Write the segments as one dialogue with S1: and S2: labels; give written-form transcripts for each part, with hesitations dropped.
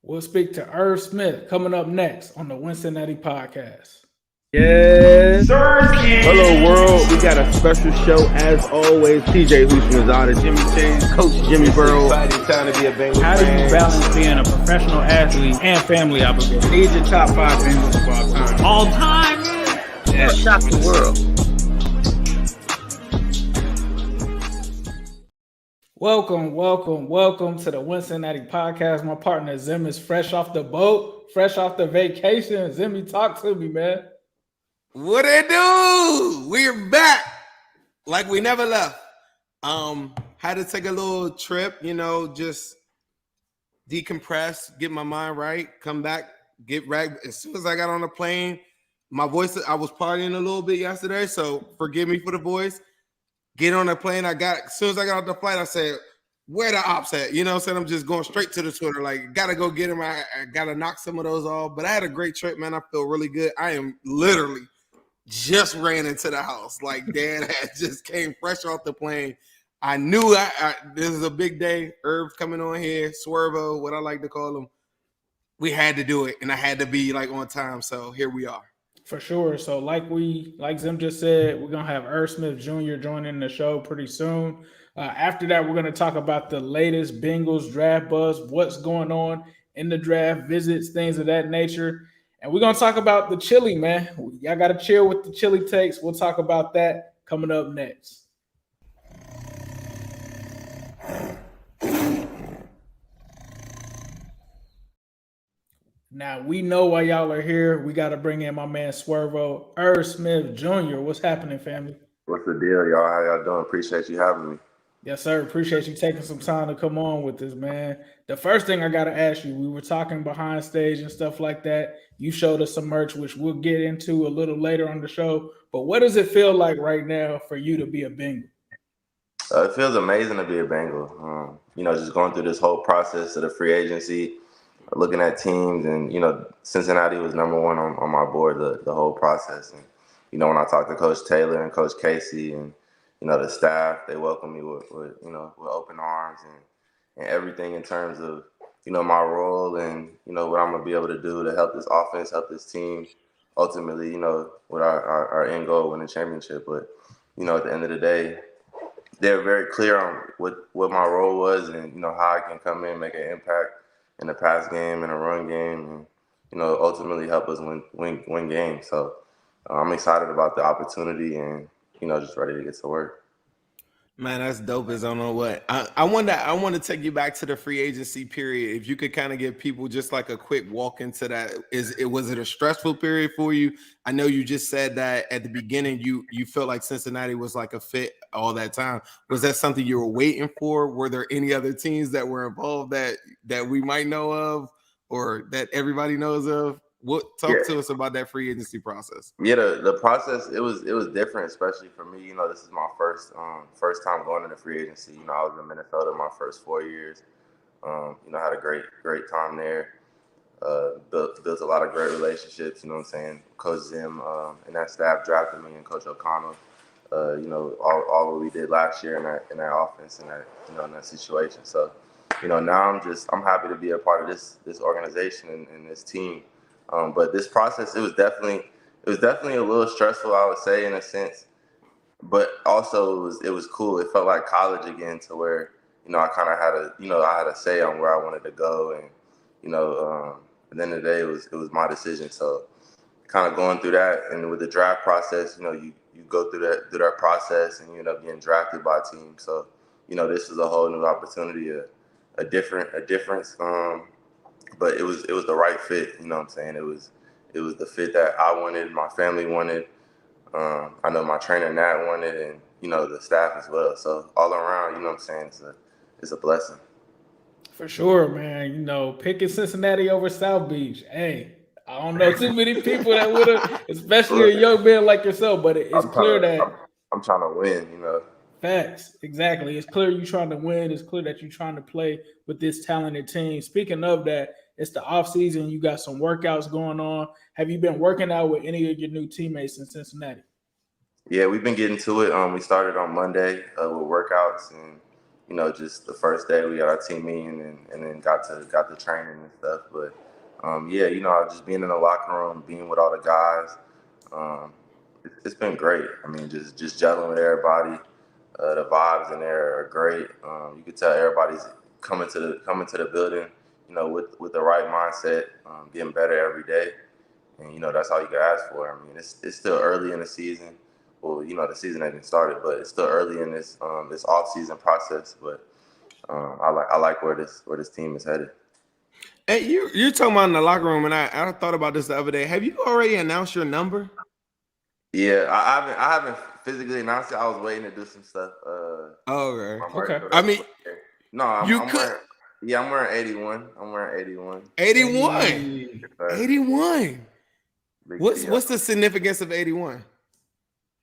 S1: We'll speak to Irv Smith coming up next on the Wincinnati Podcast.
S2: Yes. Hello, world. We got a special show as always. TJ Houshmandzada, Jimmy Chase, Coach Jimmy Burrow.
S3: Time to be a Bengals
S4: How do
S3: fan.
S4: you balance being a professional athlete and family obligation?
S2: These are top 5 Bengals of all time.
S4: All time, man. Yeah.
S5: Shock the world.
S1: Welcome to the Wincinnati Podcast. My partner Zim is fresh off the boat, fresh off the vacation. Zimmy, talk to me, man.
S3: What it do? We're back like we never left. Had to take a little trip, just decompress, get my mind right, come back, get right. As soon as I got on the plane, my voice, I was partying a little bit yesterday, so forgive me for the voice. Get on the plane. As soon as I got off the flight, I said, where the ops at? I'm just going straight to the Twitter. Like, gotta go get him. I gotta knock some of those off. But I had a great trip, man. I feel really good. I am literally just ran into the house. Like, Dad had just came fresh off the plane. I knew this is a big day. Irv coming on here, Swervo, what I like to call him. We had to do it, and I had to be like on time. So here we are.
S1: For sure. So like Zim just said, we're going to have Irv Smith Jr. joining the show pretty soon. After that, we're going to talk about the latest Bengals draft buzz, what's going on in the draft, visits, things of that nature. And we're going to talk about the chili, man. Y'all got to chill with the chili takes. We'll talk about that coming up next. Now, we know why y'all are here. We got to bring in my man Swervo, Irv Smith Jr. What's happening, family?
S6: What's the deal, y'all? How y'all doing? Appreciate you having me.
S1: Yes, sir. Appreciate you taking some time to come on with us, man. The first thing I got to ask you, we were talking behind stage and stuff like that. You showed us some merch, which we'll get into a little later on the show. But what does it feel like right now for you to be a Bengal?
S6: It feels amazing to be a Bengal. Just going through this whole process of the free agency, looking at teams, and Cincinnati was number one on my board the whole process. And when I talked to Coach Taylor and Coach Casey and the staff, they welcomed me with open arms and everything in terms of my role and what I'm gonna be able to do to help this offense, help this team, ultimately with our end goal, win the championship. But at the end of the day, they're very clear on what my role was and how I can come in, make an impact in the pass game and a run game, and ultimately help us win games. So I'm excited about the opportunity and just ready to get to work.
S3: Man, that's dope as I don't know what. I want to take you back to the free agency period. If you could kind of give people just like a quick walk into that. Was it a stressful period for you? I know you just said that at the beginning you felt like Cincinnati was like a fit all that time. Was that something you were waiting for? Were there any other teams that were involved that we might know of or that everybody knows of? Talk to us about that free agency process.
S6: Yeah, the process, it was different, especially for me. This is my first time going into free agency. I was in Minnesota my first 4 years. Had a great time there. Built a lot of great relationships. Coach Zim and that staff drafted me, and Coach O'Connell. All what we did last year in that offense and that in that situation. So now I'm happy to be a part of this organization and this team. But this process, it was definitely a little stressful, I would say, in a sense. But also it was cool. It felt like college again, to where I kind of had I had a say on where I wanted to go, and at the end of the day, it was my decision. So kind of going through that, and with the draft process, you go through that process, and you end up getting drafted by a team. So this is a whole new opportunity, a difference. But it was the right fit, what I'm saying? It was the fit that I wanted, my family wanted. I know my trainer Nat wanted, and the staff as well. So all around, what I'm saying, it's a blessing.
S1: For sure, man. Picking Cincinnati over South Beach. Hey, I don't know too many people that would have, especially a young man like yourself. But it's clear that
S6: I'm trying to win.
S1: Facts, exactly. It's clear you're trying to win. It's clear that you're trying to play with this talented team. Speaking of that, it's the off season. You got some workouts going on. Have you been working out with any of your new teammates in Cincinnati?
S6: Yeah, we've been getting to it. We started on Monday with workouts, and just the first day we got our team meeting and then got to training and stuff. But just being in the locker room, being with all the guys, it's been great. I mean, just gelling with everybody. The vibes in there are great. You can tell everybody's coming to the building, with the right mindset, getting better every day. And, that's all you can ask for. I mean, it's still early in the season. Well, the season hasn't started, but it's still early in this off-season process. But I like where this team is headed.
S3: Hey, you're talking about in the locker room, and I thought about this the other day. Have you already announced your number?
S6: Yeah, I haven't physically announced it. I was waiting to do some stuff.
S1: Okay.
S3: I mean,
S6: no, I'm
S3: could.
S6: I'm wearing 81. I'm wearing 81.
S3: 81. 81.
S6: Big
S3: What's the significance of 81?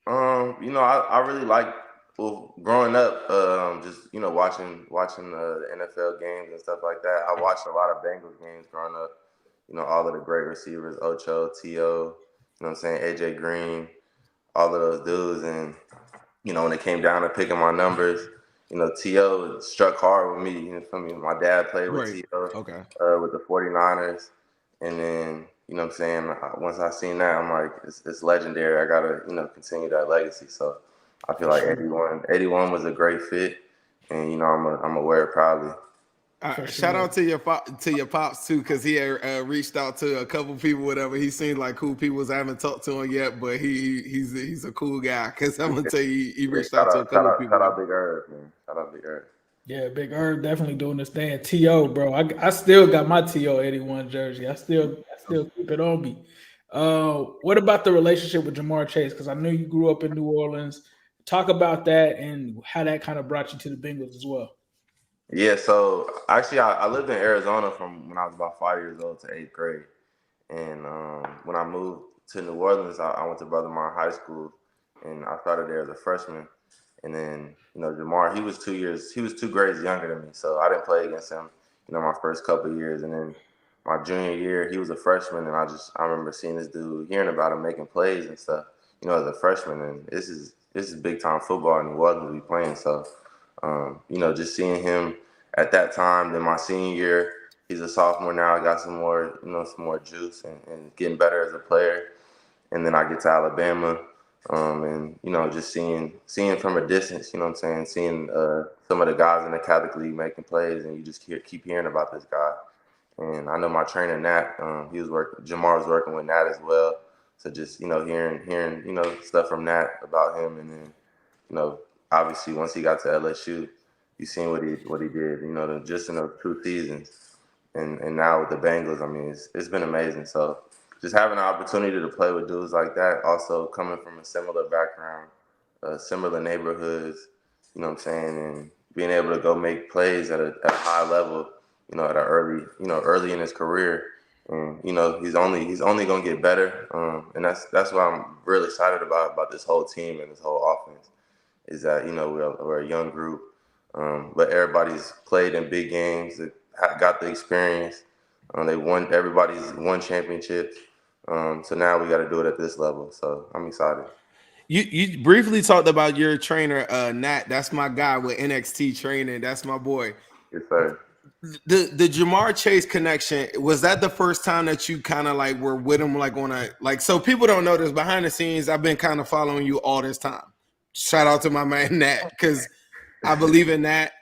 S6: I really like, growing up, just watching the NFL games and stuff like that. I watched a lot of Bengals games growing up. All of the great receivers, Ocho, T.O., AJ Green, all of those dudes. And when it came down to picking my numbers, T.O. struck hard with me. My dad played with T.O. With the 49ers. And then, once I seen that, I'm like, it's legendary. I got to, continue that legacy. So I feel like 81 was a great fit. And, I'm going to wear it proudly.
S3: Shout out to your pops too, because he reached out to a couple people, whatever. He seemed like cool people. I haven't talked to him yet, but he's a cool guy. Because I'm gonna tell you, he reached out to a couple people.
S6: Shout out Big Irv, man. Shout out Big Irv.
S1: Yeah, Big Irv definitely doing this thing. T.O., bro. I still got my T.O. 81 jersey. I still keep it on me. What about the relationship with Jamar Chase? Because I know you grew up in New Orleans. Talk about that and how that kind of brought you to the Bengals as well.
S6: Yeah, so actually I lived in Arizona from when I was about 5 years old to 8th grade. And when I moved to New Orleans, I went to Brother Martin High School, and I started there as a freshman. And then, Jamar, he was 2 grades younger than me, so I didn't play against him, my first couple of years. And then my junior year, he was a freshman, and I remember seeing this dude, hearing about him making plays and stuff, as a freshman. And this is big time football in New Orleans we playing. So, just seeing him at that time, then my senior year, he's a sophomore now. I got some more juice and getting better as a player. And then I get to Alabama, and just seeing from a distance, seeing some of the guys in the Catholic League making plays, and you just keep hearing about this guy. And I know my trainer Nat, Jamar was working with Nat as well. So just hearing stuff from Nat about him, and then obviously once he got to LSU, you seen what he did, just in those 2 seasons, and now with the Bengals, I mean, it's been amazing. So just having an opportunity to play with dudes like that, also coming from a similar background, similar neighborhoods, and being able to go make plays at a high level, at an early in his career, and he's only gonna get better, and that's what I'm really excited about this whole team and this whole offense, is that we're a young group. But everybody's played in big games, got the experience. Everybody's won championships. So now we got to do it at this level. So I'm excited.
S3: You briefly talked about your trainer, Nat. That's my guy with NXT training. That's my boy.
S6: Yes, sir.
S3: The Jamar Chase connection, was that the first time that you kind of like were with him, like on so people don't know this behind the scenes, I've been kind of following you all this time. Shout out to my man Nat, because I believe in that.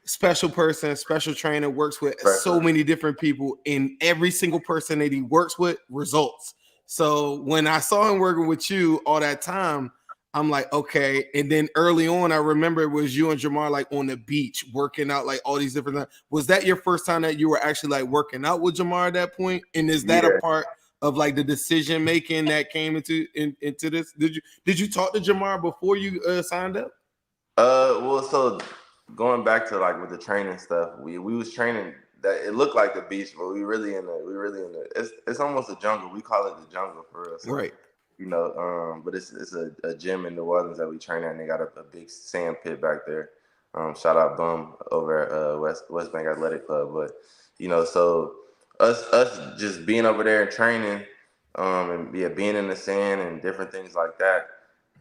S3: Special person, special trainer, works with so many different people, and every single person that he works with results. So when I saw him working with you all that time, I'm like, okay. And then early on, I remember it was you and Jamar like on the beach working out, like all these different things. Was that your first time that you were actually like working out with Jamar at that point? And is that a part of like the decision making that came into this? Did you talk to Jamar before you signed up?
S6: Well, so going back to like with the training stuff, we was training that it looked like the beach, but we really in the it's almost a jungle. We call it the jungle for us, so,
S3: right?
S6: But it's a gym in New Orleans that we train at, and they got a big sand pit back there. Shout out Bum over at West Bank Athletic Club. But so us just being over there and training, and being in the sand and different things like that.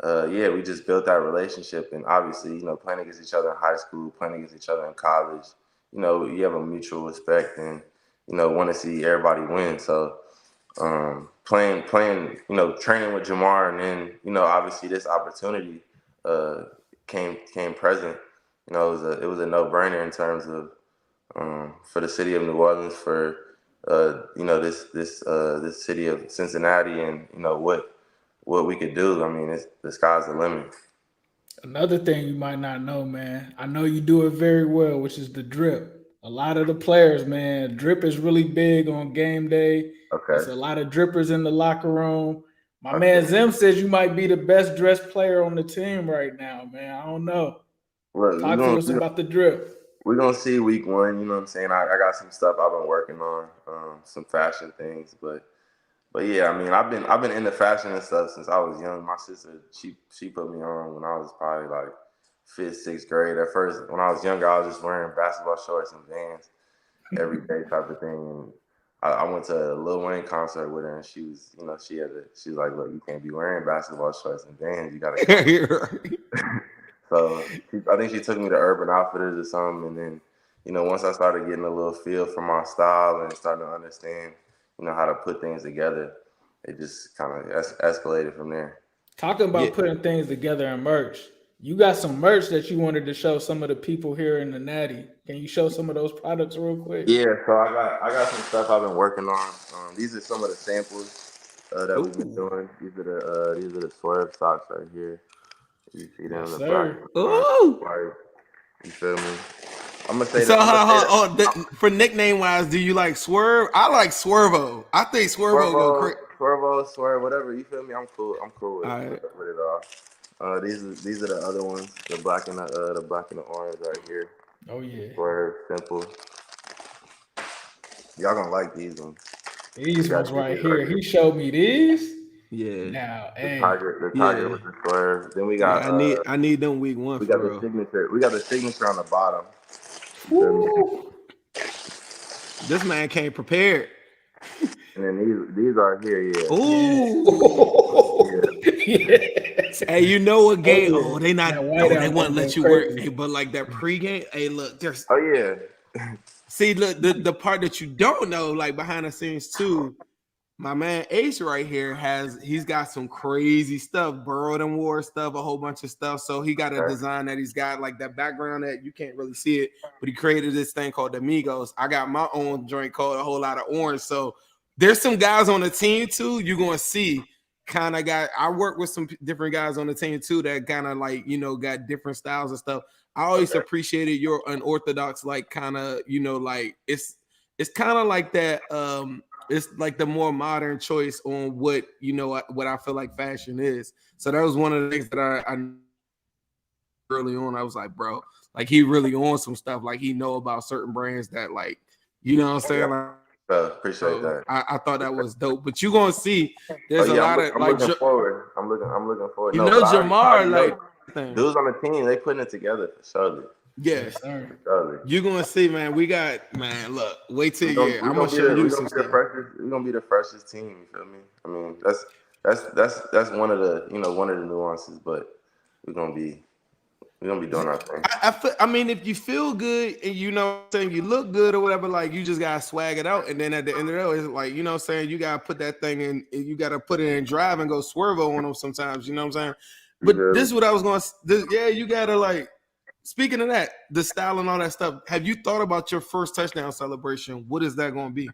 S6: yeah, we just built that relationship. And obviously, playing against each other in high school, playing against each other in college, you have a mutual respect and, want to see everybody win. So playing, training with Jamar, and then, obviously this opportunity came present. It was a no-brainer in terms of for the city of New Orleans, for this city of Cincinnati, and what we could do. I mean, the sky's the limit.
S1: Another thing you might not know, man, I know you do it very well, which is the drip. A lot of the players, man, drip is really big on game day.
S6: Okay.
S1: There's a lot of drippers in the locker room. My
S6: Okay.
S1: man Zim says you might be the best dressed player on the team right now, man. I don't know.
S6: Look,
S1: Talk to us about the drip.
S6: We're going to see week one, you know what I'm saying? I got some stuff I've been working on, some fashion things, but yeah, I mean, I've been into fashion and stuff since I was young. My sister, she put me on when I was probably like 5th, 6th grade. At first, when I was younger, I was just wearing basketball shorts and Vans every day type of thing. And I went to a Lil Wayne concert with her, and she was, she was like, look, you can't be wearing basketball shorts and Vans. You gotta. So I think she took me to Urban Outfitters or something, and then, once I started getting a little feel for my style and starting to understand, how to put things together, it just kind of escalated from there.
S1: Talking about putting things together in merch, you got some merch that you wanted to show some of the people here in the Natty. Can you show some of those products real quick?
S6: Yeah, so I got some stuff I've been working on. These are some of the samples that we've been doing. These are the Swerve socks right here. You see them in the back.
S3: Ooh.
S6: You feel me? I'm gonna say
S3: so.
S6: that.
S3: For nickname wise, do you like Swerve? I like Swervo. I think Swervo go crazy.
S6: Swerve, whatever. You feel me? I'm cool with,
S3: right.
S6: with it all. These are the other ones. The black and the orange right here.
S1: Oh yeah.
S6: Swerve, simple. Y'all gonna like these ones.
S1: These ones right here. He showed me these.
S3: Yeah.
S1: Now,
S6: the tiger with the Swerve. Then we got.
S3: I need them week one.
S6: We got the signature. We got the signature on the bottom.
S3: This man came prepared.
S6: And then these are here, yeah.
S3: Ooh.
S1: Yes.
S3: Hey, you know what game? Oh, they not. They won't let you work.
S1: Crazy.
S3: Hey, but like that pregame. Hey, look. There's.
S6: Oh yeah.
S3: See, look, the part that you don't know, like behind the scenes too. My man Ace right here he's got some crazy stuff, Burrow and War stuff, a whole bunch of stuff. So he got a design that he's got like that background that you can't really see it, but he created this thing called the Migos. I got my own joint called A Whole Lot of Orange. So there's some guys on the team too. You're gonna see kind of I work with some different guys on the team too that kind of like got different styles and stuff. I always appreciated your unorthodox, like kind of like it's kind of like that. It's like the more modern choice on what I feel like fashion is. So that was one of the things that I early on. I was like, bro, like he really on some stuff. Like he know about certain brands that like, what I'm saying? Like,
S6: appreciate that.
S3: I thought that was dope. But you're gonna see there's a lot of like.
S6: Looking forward. I'm looking forward.
S3: Jamar like
S6: dudes on the team, they putting it together for sure.
S3: Yes, you're gonna see, man. We got Look, wait till you. I'm gonna show you some stuff.
S6: We're gonna be the freshest team. You feel me? I mean, that's one of the one of the nuances, but we're gonna be doing our thing.
S3: I mean, if you feel good and you look good or whatever, like you just gotta swag it out, and then at the end of the day, it's like you gotta put that thing in. You gotta put it in drive and go swerve on them sometimes. You know what I'm saying? But this is what I was going. You gotta like. Speaking of that, the style and all that stuff, have you thought about your first touchdown celebration? What is that going to be?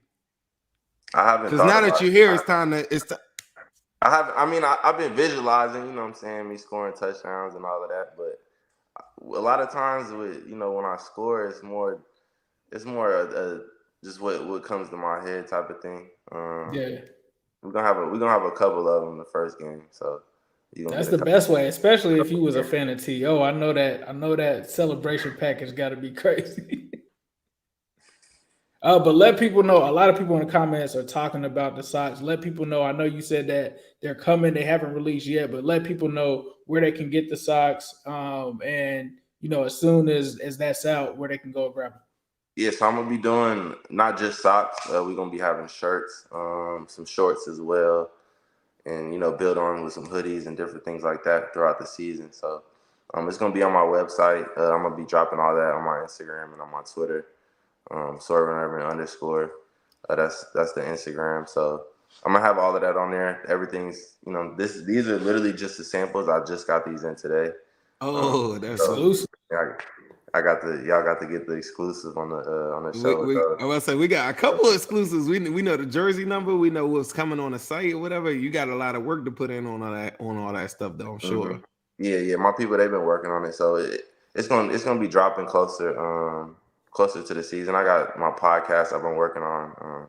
S6: I haven't.
S3: Because now that you're here, it's time to.
S6: I have. I mean, I've been visualizing. You know what I'm saying? Me scoring touchdowns and all of that, but a lot of times with when I score, it's more just what comes to my head type of thing. We're gonna have a couple of them the first game, so.
S1: That's the best way, especially if you was a fan of T.O. I know that celebration package got to be crazy. But let people know. A lot of people in the comments are talking about the socks. Let people know. I know you said that they're coming. They haven't released yet, but let people know where they can get the socks. And as soon as that's out, where they can go grab them.
S6: Yeah, so I'm gonna be doing not just socks. We're gonna be having shirts, some shorts as well. and build on with some hoodies and different things like that throughout the season. So it's gonna be on my website. I'm gonna be dropping all that on my Instagram and on my Twitter. Swerve _. That's the Instagram. So I'm gonna have all of that on there. Everything's these are literally just the samples. I just got these in today.
S3: Oh, that's exclusive.
S6: Y'all got to get the exclusive on the show.
S3: I was say we got a couple of exclusives. We know the jersey number. We know what's coming on the site or whatever. You got a lot of work to put in on all that stuff, though. I'm sure.
S6: Yeah. My people, they've been working on it, so it's gonna be dropping closer to the season. I got my podcast I've been working on,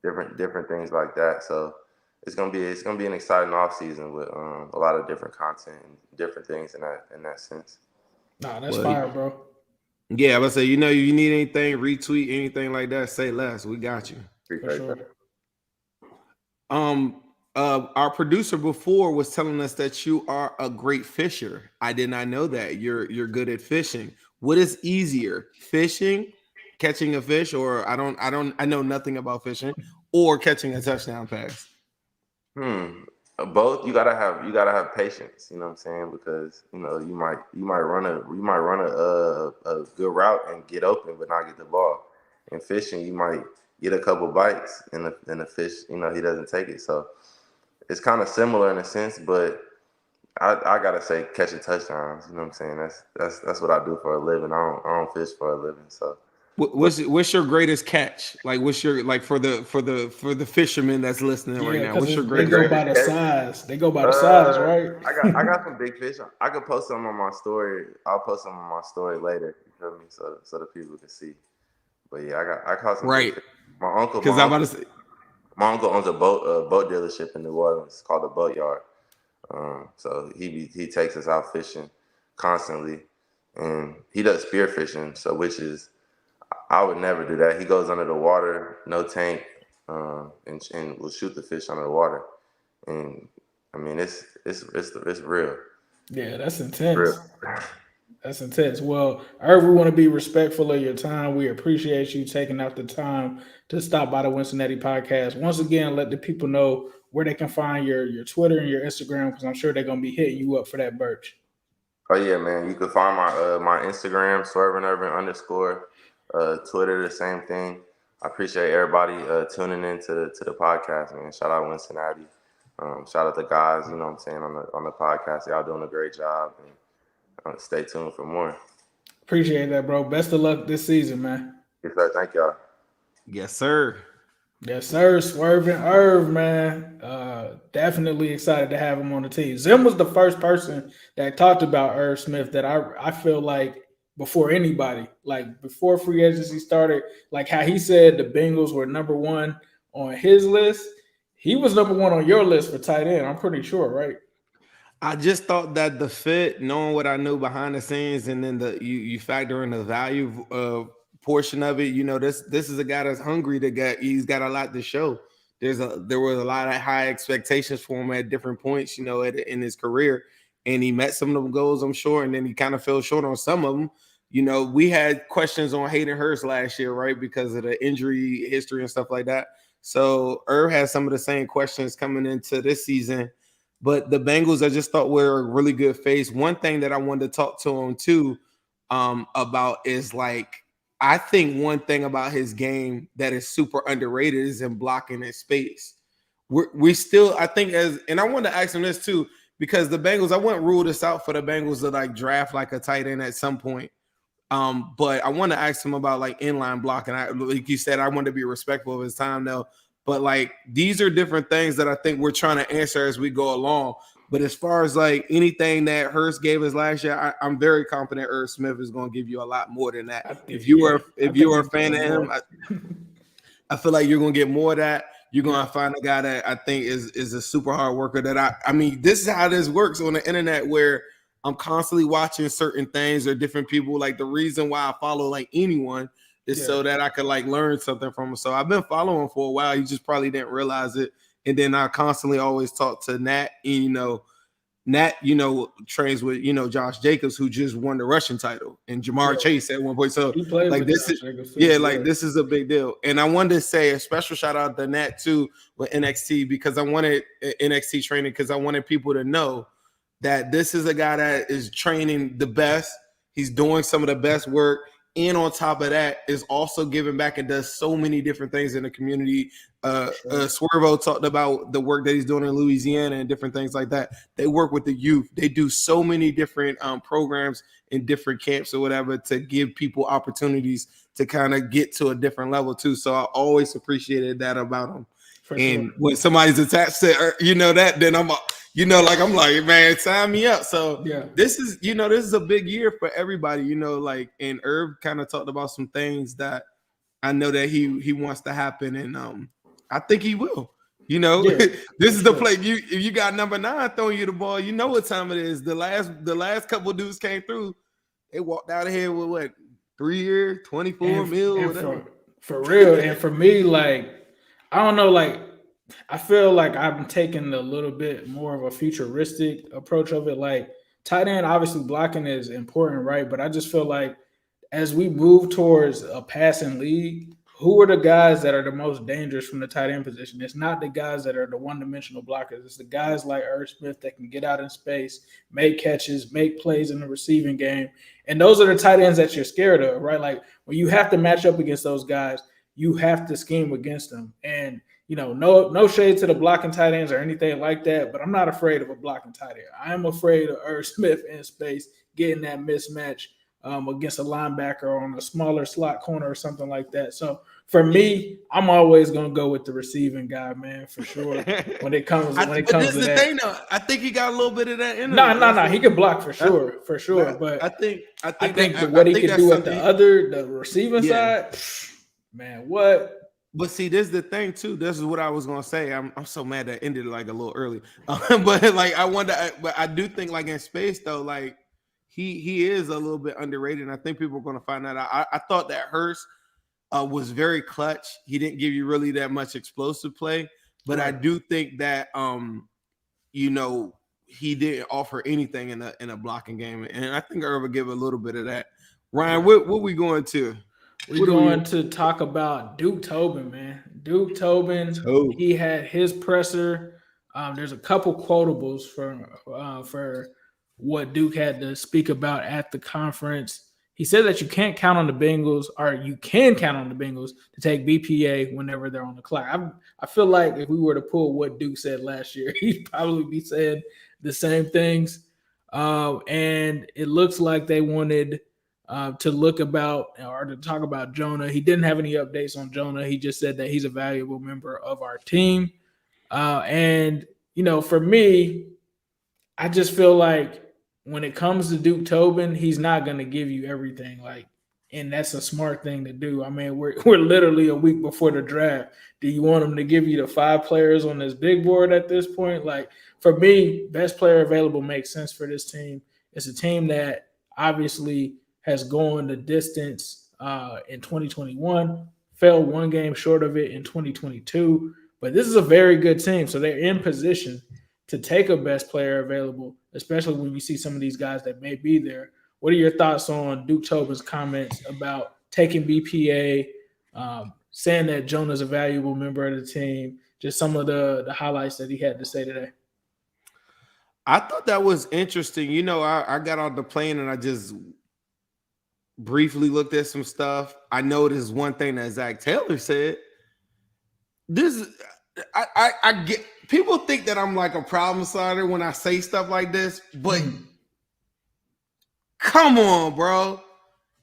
S6: different things like that. So it's gonna be an exciting off season with a lot of different content and different things in that sense.
S1: Nah, that's fire, bro.
S3: Yeah, I was say, you need anything, retweet anything like that, say less. We got you.
S6: For sure.
S3: Our producer before was telling us that you are a great fisher. I did not know that. You're good at fishing. What is easier, fishing, catching a fish, or I know nothing about fishing, or catching a touchdown pass?
S6: Both. You gotta have patience. You know what I'm saying? Because you might run a good route and get open, but not get the ball. In fishing, you might get a couple bites, and the fish, he doesn't take it. So it's kind of similar in a sense, but I gotta say catching touchdowns. You know what I'm saying? That's what I do for a living. I don't fish for a living. So.
S3: What's your greatest catch? Like, what's your for the fishermen that's listening right now? What's your greatest?
S1: They go by the size. They go by the size, right?
S6: I got some big fish. I could post some on my story. I'll post some on my story later. You feel me? So the people can see. But yeah, I caught some.
S3: Right.
S6: My uncle.
S3: Because I'm about to say.
S6: My uncle owns a boat dealership in New Orleans. It's called the Boat Yard. So he takes us out fishing constantly, and he does spear fishing. So which is. I would never do that. He goes under the water, no tank, and will shoot the fish under the water. And I mean, it's real.
S1: Yeah, that's intense. Real. That's intense. Well, Irv, we want to be respectful of your time. We appreciate you taking out the time to stop by the Wincinnati Podcast. Once again, let the people know where they can find your Twitter and your Instagram, because I'm sure they're gonna be hitting you up for that merch.
S6: Oh yeah, man. You can find my Instagram, _. Twitter, the same thing. I appreciate everybody tuning in to the podcast, man. Shout out Wincinnati. Shout out the guys, you know what I'm saying, on the podcast. Y'all doing a great job. And stay tuned for more.
S1: Appreciate that, bro. Best of luck this season, man.
S6: Yes, sir. Thank y'all.
S3: Yes, sir.
S1: Yes, sir. Swerve and Irv, man. Definitely excited to have him on the team. Zim was the first person that talked about Irv Smith that I feel like before anybody, like before free agency started, like how he said the Bengals were number one on his list. He was number one on your list for tight end. I'm pretty sure, right?
S3: I just thought that the fit, knowing what I knew behind the scenes, and then you factor in the value portion of it. This is a guy that's hungry. He's got a lot to show. There was a lot of high expectations for him at different points, in his career. And he met some of them goals, I'm sure, and then he kind of fell short on some of them. We had questions on Hayden Hurst last year, right, because of the injury history and stuff like that. So Irv has some of the same questions coming into this season. But the Bengals, I just thought were a really good face. One thing that I wanted to talk to him too about is, like, I think one thing about his game that is super underrated is in blocking his space. We still, I think, and I wanted to ask him this too, because the Bengals, I wouldn't rule this out for the Bengals to like draft like a tight end at some point. But I want to ask him about like inline blocking. Like you said, I want to be respectful of his time though. But like these are different things that I think we're trying to answer as we go along. But as far as like anything that Hurst gave us last year, I'm very confident Irv Smith is going to give you a lot more than that. If you were a fan of him, I feel like you're going to get more of that. You're going to find a guy that I think is a super hard worker that I mean, this is how this works on the internet, where I'm constantly watching certain things or different people. Like the reason why I follow like anyone is so that I could like learn something from him. So I've been following for a while. You just probably didn't realize it. And then I constantly always talk to Nat, and, Nat, trains with Josh Jacobs, who just won the rushing title, and Jamar Chase at one point. So like this is this is a big deal. And I wanted to say a special shout out to Nat too with NXT, because I wanted NXT training, because I wanted people to know that this is a guy that is training the best. He's doing some of the best work. And on top of that, is also giving back and does so many different things in the community. Swervo talked about the work that he's doing in Louisiana and different things like that. They work with the youth. They do so many different programs in different camps or whatever to give people opportunities to kind of get to a different level too. So I always appreciated that about him. When somebody's attached to that, then I'm like, man, sign me up. So this is a big year for everybody, and Irv kind of talked about some things that I know that he wants to happen, and I think he will. This is the play. If you got number 9 throwing you the ball, you know what time it is. The last couple of dudes came through, they walked out of here with what, 3 years, 24 mil, whatever.
S1: For real. And for me, like, I don't know, like, I feel like I'm taking a little bit more of a futuristic approach of it. Like, tight end, obviously blocking is important, right? But I just feel like as we move towards a passing league, who are the guys that are the most dangerous from the tight end position? It's not the guys that are the one-dimensional blockers. It's the guys like Irv Smith that can get out in space, make catches, make plays in the receiving game. And those are the tight ends that you're scared of, right? Like, when you have to match up against those guys, you have to scheme against them. And no shade to the blocking tight ends or anything like that, but I'm not afraid of a blocking tight end. I am afraid of Irv Smith in space getting that mismatch against a linebacker on a smaller slot corner or something like that. So for me, I'm always going to go with the receiving guy, man, for sure. When it comes to that.
S3: Thing, though, I think he got a little bit of that in him.
S1: No, he can block for sure. But I think what he can do at the receiving side, man, what?
S3: But see, this is the thing too. This is what I was gonna say. I'm so mad that ended like a little early. But like but I do think like in space though, like he is a little bit underrated. And I think people are gonna find that out. I thought that Hurst was very clutch. He didn't give you really that much explosive play, but I do think that he didn't offer anything in a blocking game. And I think Irv will give a little bit of that. Ryan, what we going to?
S1: We're going to talk about Duke Tobin, man. Duke Tobin, he had his presser. There's a couple quotables for what Duke had to speak about at the conference. He said that you can't count on the Bengals, or you can count on the Bengals to take BPA whenever they're on the clock. I feel like if we were to pull what Duke said last year, he'd probably be saying the same things. And it looks like they wanted to look about or to talk about Jonah. He didn't have any updates on Jonah. He just said that he's a valuable member of our team. And for me, I just feel like when it comes to Duke Tobin, he's not going to give you everything. And that's a smart thing to do. I mean, we're literally a week before the draft. Do you want him to give you the 5 players on this big board at this point? Like, for me, best player available makes sense for this team. It's a team that obviously has gone the distance in 2021, fell one game short of it in 2022. But this is a very good team, so they're in position to take a best player available, especially when you see some of these guys that may be there. What are your thoughts on Duke Tobin's comments about taking BPA, saying that Jonah's a valuable member of the team, just some of the highlights that he had to say today?
S3: I thought that was interesting. I got on the plane and I just briefly looked at some stuff. I noticed one thing that Zach Taylor said. I get people think that I'm like a problem solver when I say stuff like this, but come on, bro.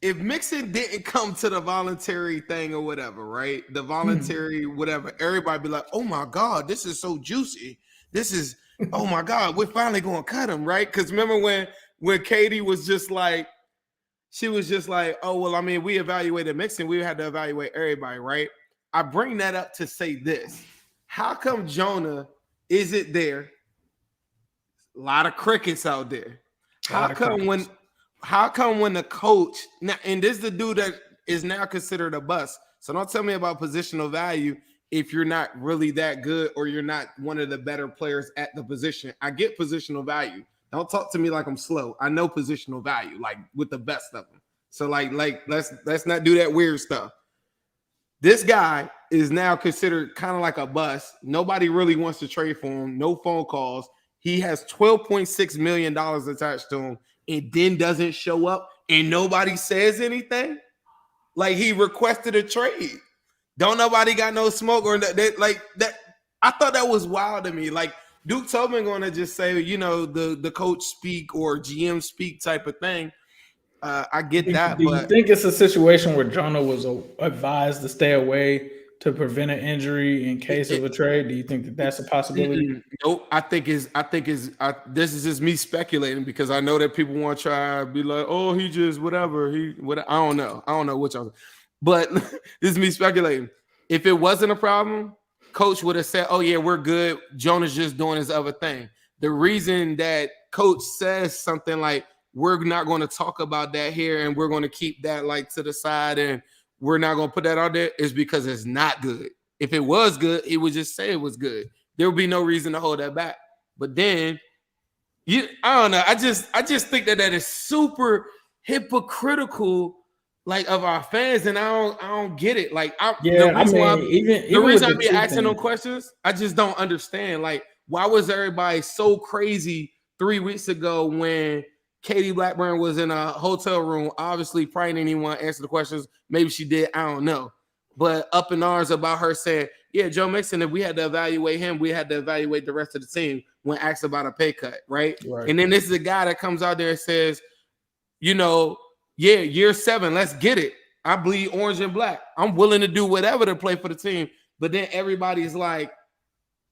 S3: If Mixon didn't come to the voluntary thing or whatever, right? The voluntary whatever, everybody be like, oh my God, this is so juicy. This is, oh my God, we're finally going to cut him, right? Because remember when Katie was just like, she was just like, oh, well, I mean, we evaluated Mixon. We had to evaluate everybody, right? I bring that up to say this. How come Jonah isn't there? A lot of crickets out there. How come when the coach now, and this is the dude that is now considered a bust. So don't tell me about positional value if you're not really that good or you're not one of the better players at the position. I get positional value, Don't talk to me like I'm slow. I know positional value, like with the best of them. So like let's not do that weird stuff. This guy is now considered kind of like a bust. Nobody really wants to trade for him. No phone calls. He has $12.6 million attached to him and then doesn't show up and nobody says anything. Like he requested a trade. Don't nobody got no smoke or that like that. I thought that was wild to me. Like Duke Tobin going to just say, the coach speak or GM speak type of thing. I get that.
S1: Do you think it's a situation where Jonah was advised to stay away to prevent an injury in case of a trade? Do you think that that's a possibility?
S3: Nope. I think this is just me speculating because I know that people want to try to be like, oh, he just whatever. I don't know what y'all. But this is me speculating. If it wasn't a problem, coach would have said, oh yeah, we're good. Jonah's just doing his other thing. The reason that coach says something like, we're not going to talk about that here and we're going to keep that like to the side and we're not going to put that out there is because it's not good. If it was good, he would just say it was good. There would be no reason to hold that back. But then, I don't know. I just think that is super hypocritical, like of our fans, and I don't get it. Like, the reason I be asking them questions, I just don't understand. Like, why was everybody so crazy 3 weeks ago when Katie Blackburn was in a hotel room? Obviously, probably didn't even want to answer the questions. Maybe she did. I don't know. But up in arms about her saying, yeah, Joe Mixon, if we had to evaluate him, we had to evaluate the rest of the team when asked about a pay cut, right? And then this is a guy that comes out there and says, yeah, year 7, let's get it. I bleed orange and black. I'm willing to do whatever to play for the team. But then everybody's like,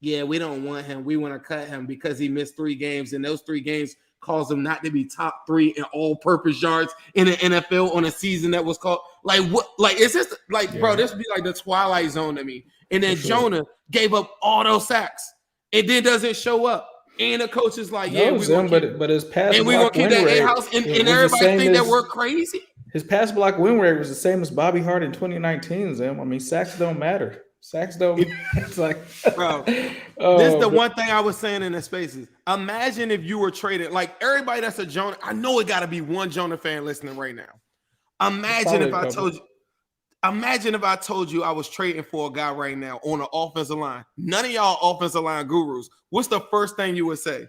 S3: yeah, we don't want him. We want to cut him because he missed 3 games, and those 3 games caused him not to be top 3 in all-purpose yards in the NFL on a season that was called like what? Like is this like bro? This would be like the Twilight Zone to me. And then Jonah gave up all those sacks, and then doesn't show up. And the coach is like, yeah,
S1: but his pass
S3: and we gonna keep that in-house, and everybody think that we're crazy.
S1: His pass block win rate was the same as Bobby Hart in 2019. Zim. I mean, sacks don't matter. Sacks don't. It's like,
S3: bro. This is the one thing I was saying in the spaces. Imagine if you were traded, like everybody that's a Jonah. I know it got to be one Jonah fan listening right now. Imagine if I told you I was trading for a guy right now on an offensive line. None of y'all offensive line gurus. What's the first thing you would say?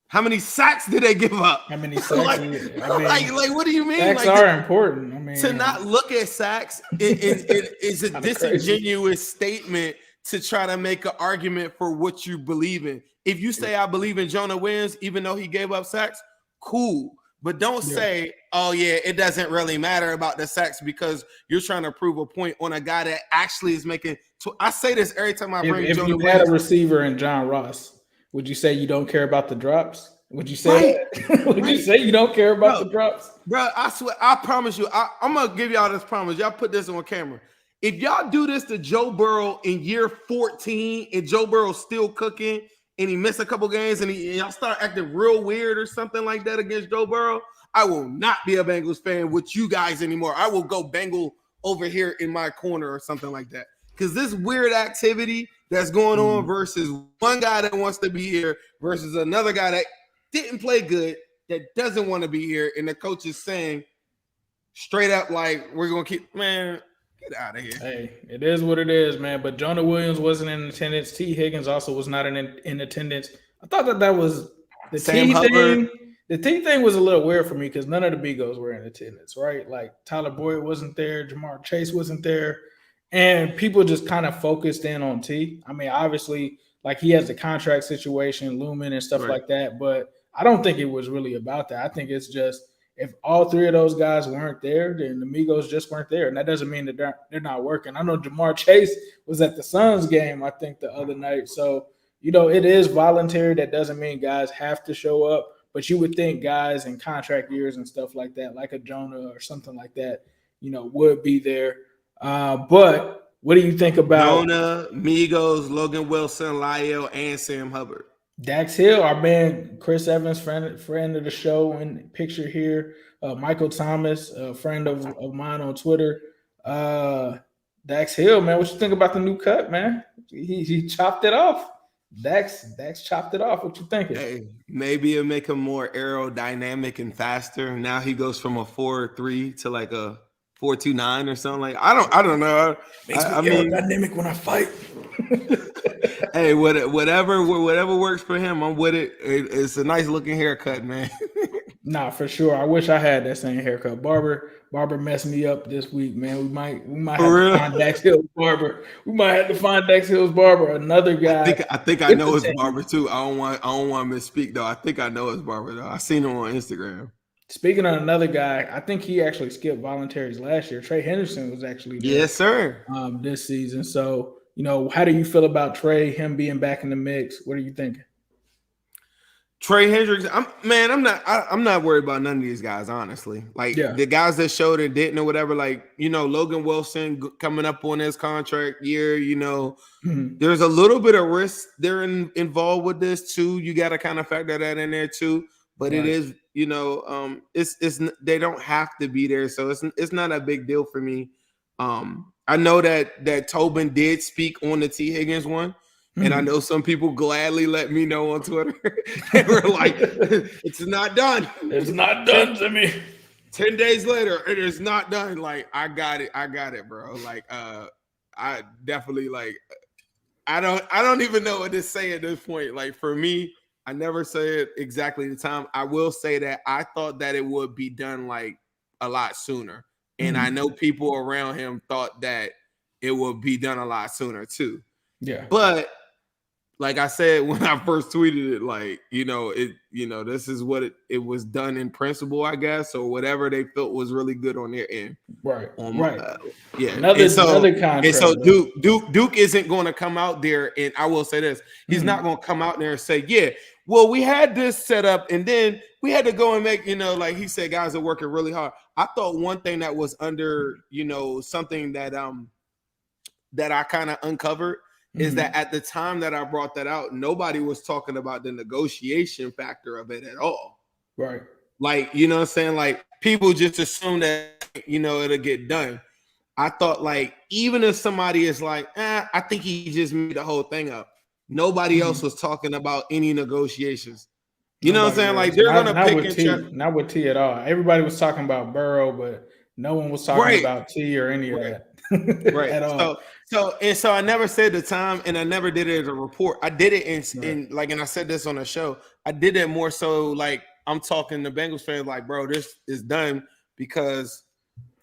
S3: How many sacks did they give up?
S1: How many sacks?
S3: like what do you mean?
S1: Sacks are important. I mean,
S3: to not look at sacks is a disingenuous statement to try to make an argument for what you believe in. If you say I believe in Jonah wins, even though he gave up sacks, cool. But don't say, oh yeah, it doesn't really matter about the sacks because you're trying to prove a point on a guy that actually is making. I say this every time I bring
S1: if
S3: Jonah
S1: you had a receiver in John Ross, would you say you don't care about the drops? Would you say that? Would you say you don't care about the drops?
S3: Bro, I swear, I promise you, I'm going to give y'all this promise. Y'all put this on camera. If y'all do this to Joe Burrow in year 14 and Joe Burrow's still cooking and he missed a couple games and y'all start acting real weird or something like that against Joe Burrow, I will not be a Bengals fan with you guys anymore. I will go Bengal over here in my corner or something like that. Because this weird activity that's going on versus one guy that wants to be here versus another guy that didn't play good, that doesn't want to be here, and the coach is saying straight up like, we're going to keep, man, get out of here.
S1: Hey, it is what it is, man. But Jonah Williams wasn't in attendance. T. Higgins also was not in attendance. I thought that was the T thing. The T thing was a little weird for me because none of the Bengals were in attendance, right? Like Tyler Boyd wasn't there. Jamar Chase wasn't there. And people just kind of focused in on T. I mean, obviously, like he has the contract situation looming and stuff like that, but I don't think it was really about that. I think it's just if all 3 of those guys weren't there, then the Migos just weren't there. And that doesn't mean that they're not working. I know Jamar Chase was at the Suns game, I think, the other night. So, it is voluntary. That doesn't mean guys have to show up. But you would think guys in contract years and stuff like that, like a Jonah or something like that, would be there. But what do you think about
S3: Jonah, Migos, Logan Wilson, Lyle, and Sam Hubbard?
S1: Dax Hill, our man Chris Evans, friend of the show in picture here. Michael Thomas, a friend of mine on Twitter. Dax Hill, man, what you think about the new cut, man? He chopped it off. Dax chopped it off. What you thinking?
S3: Hey, maybe it'll make him more aerodynamic and faster. Now he goes from a 4.3 to like a 4.29 or something. Like I don't know.
S1: Makes me
S3: I mean,
S1: aerodynamic when I fight.
S3: hey, whatever works for him, I'm with it. It's a nice looking haircut, man.
S1: Nah, for sure. I wish I had that same haircut. Barber messed me up this week, man. We might have to find Dax Hill's barber. We might have to find Dax Hill's barber. Another guy.
S3: I think I know his barber too. I don't want to misspeak though. I think I know his barber though. I seen him on Instagram.
S1: Speaking of another guy, I think he actually skipped voluntaries last year. Trey Henderson was actually there,
S3: yes, sir.
S1: This season. So, how do you feel about Trey, him being back in the mix? What are you thinking?
S3: Trey Hendricks, I'm not worried about none of these guys, honestly. Like the guys that showed and didn't or whatever, like, Logan Wilson coming up on his contract year, there's a little bit of risk they're involved with this too. You got to kind of factor that in there too. But It is, it's they don't have to be there, so it's not a big deal for me. I know that Tobin did speak on the T. Higgins one. And I know some people gladly let me know on Twitter. They were like, it's not done.
S1: It's not done to me.
S3: 10 days later, it is not done. Like, I got it, bro. Like, I definitely I don't even know what to say at this point. Like, for me, I never say it exactly the time. I will say that I thought that it would be done like a lot sooner. And I know people around him thought that it would be done a lot sooner too.
S1: Yeah.
S3: But like I said when I first tweeted it, this is what it was done in principle, I guess, or whatever they felt was really good on their end.
S1: Right.
S3: Yeah.
S1: Another contract.
S3: And so Duke isn't going to come out there, and I will say this: he's not going to come out there and say, "Yeah, well, we had this set up, and then we had to go and make," like he said, guys are working really hard. I thought one thing that was under, something that I kind of uncovered. Is that at the time that I brought that out, nobody was talking about the negotiation factor of it at all.
S1: Right.
S3: Like, what I'm saying? Like, people just assume that, it'll get done. I thought, like, even if somebody is like, I think he just made the whole thing up. Nobody else was talking about any negotiations. You know what I'm saying? Like, they're going to pick and check.
S1: Not with T at all. Everybody was talking about Burrow, but no one was talking about T or any of that.
S3: Right.
S1: At all.
S3: So I never said the time, and I never did it as a report. I did it in and I said this on the show. I did it more so like I'm talking to Bengals fans, like, bro, this is done because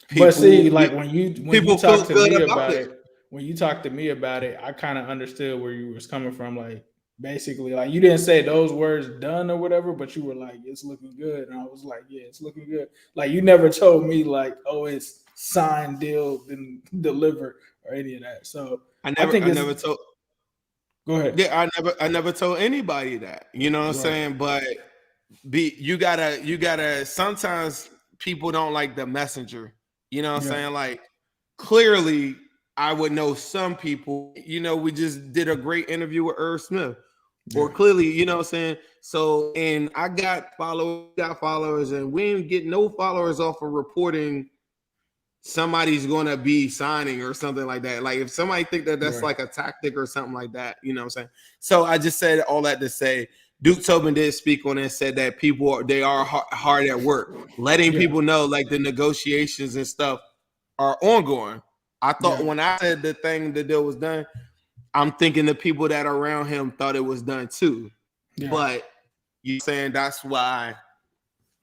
S3: people.
S1: But see, like when you talk to me
S3: about
S1: it, when you talked to me about it, I kind of understood where you was coming from. Like basically, like you didn't say those words done or whatever, but you were like, it's looking good, and I was like, yeah, it's looking good. Like you never told me like, oh, it's signed, deal, and delivered or any of that. So I never told.
S3: Go ahead. Yeah, I never told anybody that. You know what I'm saying? But you gotta. Sometimes people don't like the messenger. You know what I'm saying? Like clearly, I would know some people. We just did a great interview with Irv Smith. Or clearly, you know what I'm saying? So, and I got followers, and we didn't get no followers off of reporting somebody's going to be signing or something like that. Like if somebody think that that's like a tactic or something like that, you know what I'm saying? So I just said all that to say Duke Tobin did speak on it and said that they are hard at work, letting people know like the negotiations and stuff are ongoing. I thought when I said the deal was done, I'm thinking the people that are around him thought it was done too. Yeah. But you saying that's why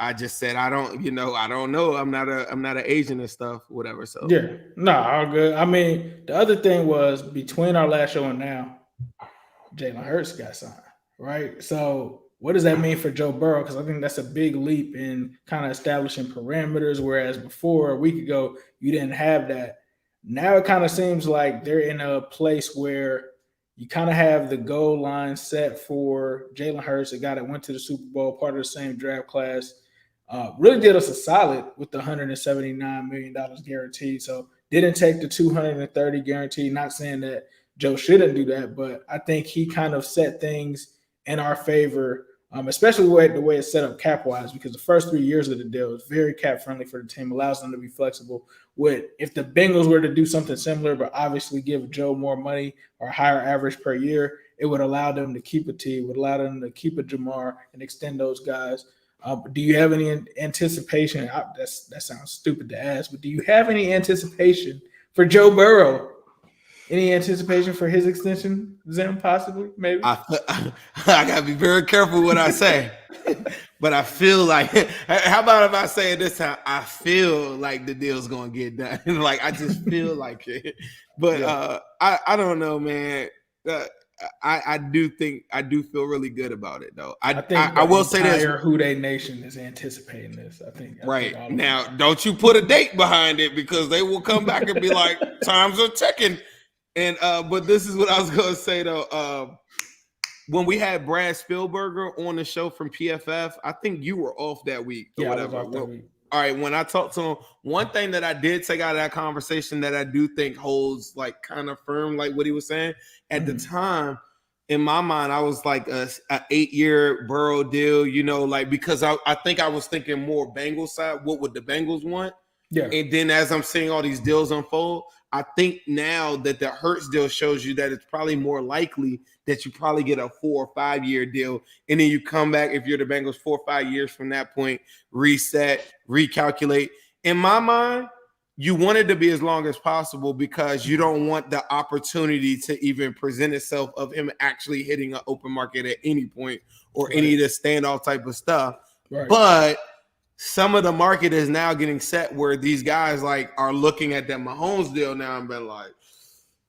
S3: I just said I don't know. I'm not an agent and stuff, whatever. So
S1: all good. I mean, the other thing was between our last show and now, Jalen Hurts got signed, right? So what does that mean for Joe Burrow? Because I think that's a big leap in kind of establishing parameters, whereas before a week ago you didn't have that. Now it kind of seems like they're in a place where you kind of have the goal line set for Jalen Hurts, a guy that went to the Super Bowl, part of the same draft class. Really did us a solid with the $179 million guaranteed. So didn't take the $230 guarantee. Not saying that Joe shouldn't do that, but I think he kind of set things in our favor, especially the way it's set up cap-wise, because the first 3 years of the deal is very cap-friendly for the team, allows them to be flexible. If the Bengals were to do something similar, but obviously give Joe more money or higher average per year, it would allow them to keep a T, it would allow them to keep a Jamar and extend those guys. Do you have any anticipation? That sounds stupid to ask, but do you have any anticipation for Joe Burrow? Any anticipation for his extension, Zim, possibly, maybe?
S3: I gotta be very careful what I say, but I feel like. How about if I say it this time? I feel like the deal's gonna get done. Like I just feel like it, but I don't know, man. I do feel really good about it though. I will say this:
S1: Who Dey Nation is anticipating this. I think
S3: right now. Don't you put a date behind it because they will come back and be like, times are ticking. And but this is what I was gonna say though. When we had Brad Spielberger on the show from PFF, I think you were off that week or whatever. All right, when I talked to him, one thing that I did take out of that conversation that I do think holds like kind of firm, like what he was saying at the time. In my mind, I was like a 8-year Burrow deal, you know, like because I think I was thinking more Bengals side. What would the Bengals want? Yeah. And then as I'm seeing all these deals unfold, I think now that the Hurts deal shows you that it's probably more likely that you probably get a 4 or 5 year deal. And then you come back, if you're the Bengals, 4 or 5 years from that point, reset, recalculate. In my mind, you want it to be as long as possible because you don't want the opportunity to even present itself of him actually hitting an open market at any point or any of the standoff type of stuff. Right. But some of the market is now getting set where these guys like are looking at that Mahomes deal now and been like,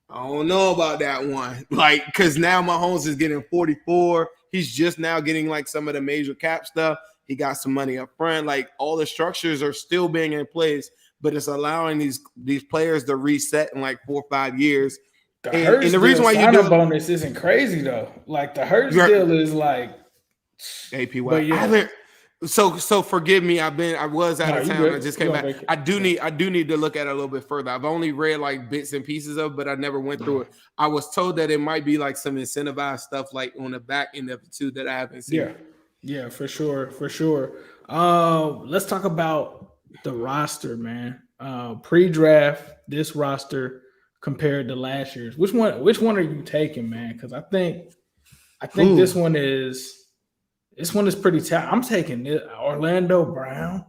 S3: I don't know about that one. Like, because now Mahomes is getting 44. He's just now getting like some of the major cap stuff. He got some money up front. Like all the structures are still being in place, but it's allowing these players to reset in like 4 or 5 years.
S1: And the reason why you do bonus isn't crazy though. Like the Hurts deal is like
S3: APY. Yeah. So forgive me. I was out of town. I just came back. I do need to look at it a little bit further. I've only read like bits and pieces of it, but I never went through it. I was told that it might be like some incentivized stuff like on the back end of it too that I haven't seen.
S1: Yeah, for sure. Let's talk about the roster, man. Pre-draft, this roster compared to last year's. Which one are you taking, man? Because I think this one is pretty tough. I'm taking it. Orlando Brown.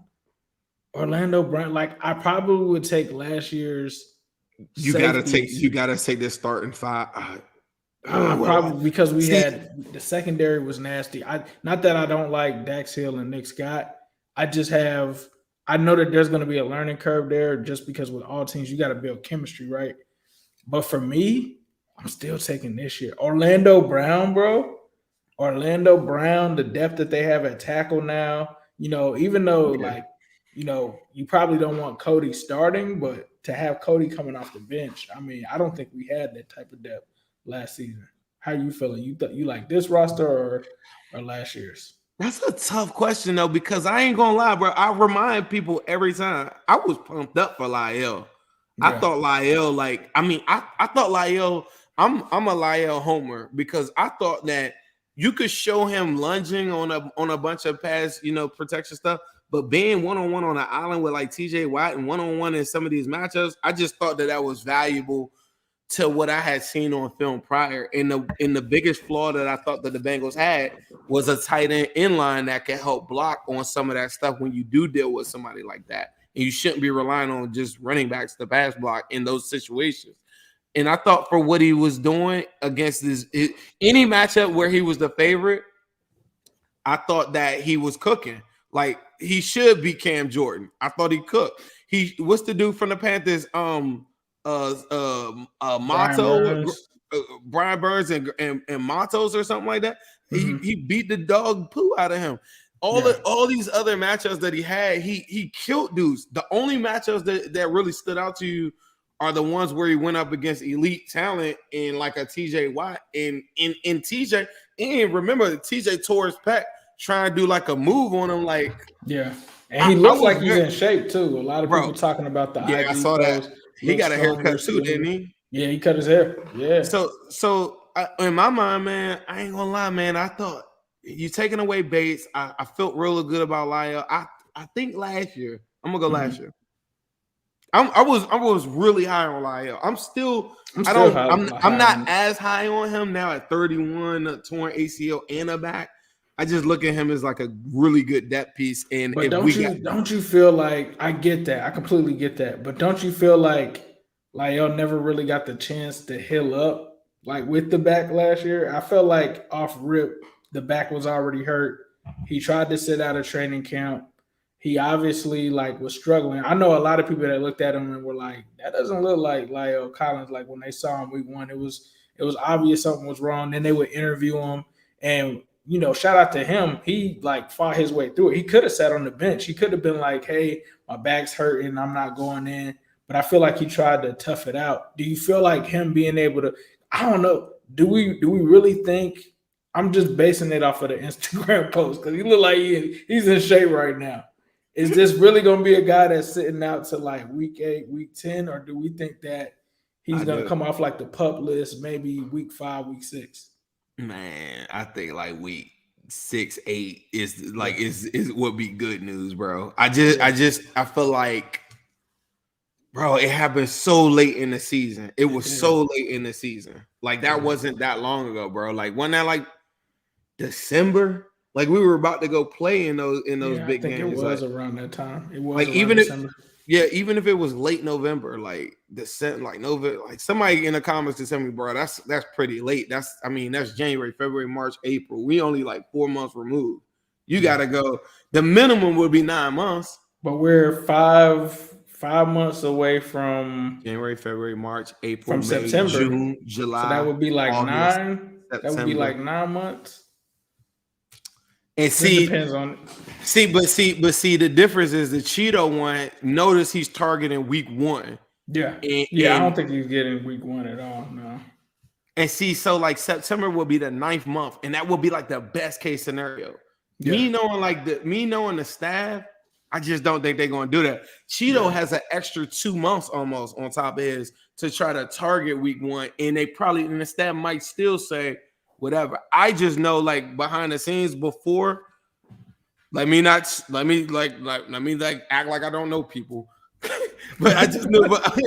S1: Like I probably would take last year's.
S3: You gotta take this starting 5.
S1: Probably because we had the secondary was nasty. Not that I don't like Dax Hill and Nick Scott. I know that there's going to be a learning curve there just because with all teams you got to build chemistry, right? But for me, I'm still taking this year. Orlando Brown, bro. The depth that they have at tackle now, you know, even though you probably don't want Cody starting, but to have Cody coming off the bench, I mean, I don't think we had that type of depth last season. How you feeling? You like this roster or last year's?
S3: That's a tough question though, because I ain't gonna lie, bro. I remind people every time I was pumped up for Lyle. Yeah. I thought Lyle, I thought Lyle. I'm a Lyle homer because I thought that you could show him lunging on a bunch of pass, protection stuff, but being one-on-one on an island with like TJ Watt and one-on-one in some of these matchups, I just thought that was valuable to what I had seen on film prior. And the biggest flaw that I thought that the Bengals had was a tight end inline that can help block on some of that stuff when you do deal with somebody like that. And you shouldn't be relying on just running backs to pass block in those situations. And I thought for what he was doing against any matchup where he was the favorite, I thought that he was cooking. Like he should be Cam Jordan. I thought he cooked. What's the dude from the Panthers? Brian Burns and Matos or something like that. He beat the dog poo out of him. All these other matchups that he had, he killed dudes. The only matchups that really stood out to you are the ones where he went up against elite talent in like a TJ Watt and TJ. And remember, TJ tore his pec trying to do like a move on him. Like,
S1: yeah. And he looks like he's in shape too. A lot of people talking about the
S3: I saw that. He got a haircut too, didn't he?
S1: Yeah, he cut his hair. Yeah.
S3: So in my mind, man, I ain't gonna lie, man. I thought you taking away Bates. I felt really good about Lyle. I think last year, I'm gonna go last year. I was really high on Lyle. I'm not as high on him now at 31, a torn ACL and a back. I just look at him as like a really good depth piece. And
S1: but don't you feel like, I get that, I completely get that, but don't you feel like Lyle never really got the chance to heal up like with the back last year? I felt like off rip the back was already hurt. He tried to sit out of training camp. He obviously like was struggling. I know a lot of people that looked at him and were like, that doesn't look like Lyle Collins. Like when they saw him week one, it was obvious something was wrong. Then they would interview him, and shout out to him. He like fought his way through it. He could have sat on the bench. He could have been like, hey, my back's hurting, I'm not going in. But I feel like he tried to tough it out. Do you feel like him being able to, I don't know, do we really think, I'm just basing it off of the Instagram post because he look like he's in shape right now. Is this really going to be a guy that's sitting out to like week 8, week 10, or do we think that he's going to come off like the PUP list maybe week 5, week 6?
S3: Man, I think like week 6, 8 is would be good news, bro. I feel like, bro, it happened so late in the season. It was so late in the season. Like that wasn't that long ago, bro. Like wasn't that like December? Like we were about to go play in those big games.
S1: It was like, around that time. It was
S3: like
S1: December.
S3: even if it was late November, like December, like November, like somebody in the comments to tell me, bro, that's pretty late. That's January, February, March, April. We only like 4 months removed. You gotta go. The minimum would be 9 months.
S1: But we're five months away from
S3: January, February, March, April,
S1: from
S3: May,
S1: September,
S3: June, July.
S1: So that would be like
S3: August,
S1: 9.
S3: September.
S1: That would be like 9 months.
S3: And see,
S1: depends on
S3: see, the difference is the Cheeto one. Notice he's targeting week 1.
S1: Yeah, I don't think he's getting week 1 at all. No.
S3: And see, so like September will be the 9th month, and that will be like the best case scenario.
S1: Yeah.
S3: Me knowing the staff, I just don't think they're gonna do that. Cheeto has an extra 2 months almost on top of his to try to target week 1, and the staff might still say whatever. I just know like behind the scenes before, let me act like I don't know people. But I just knew, but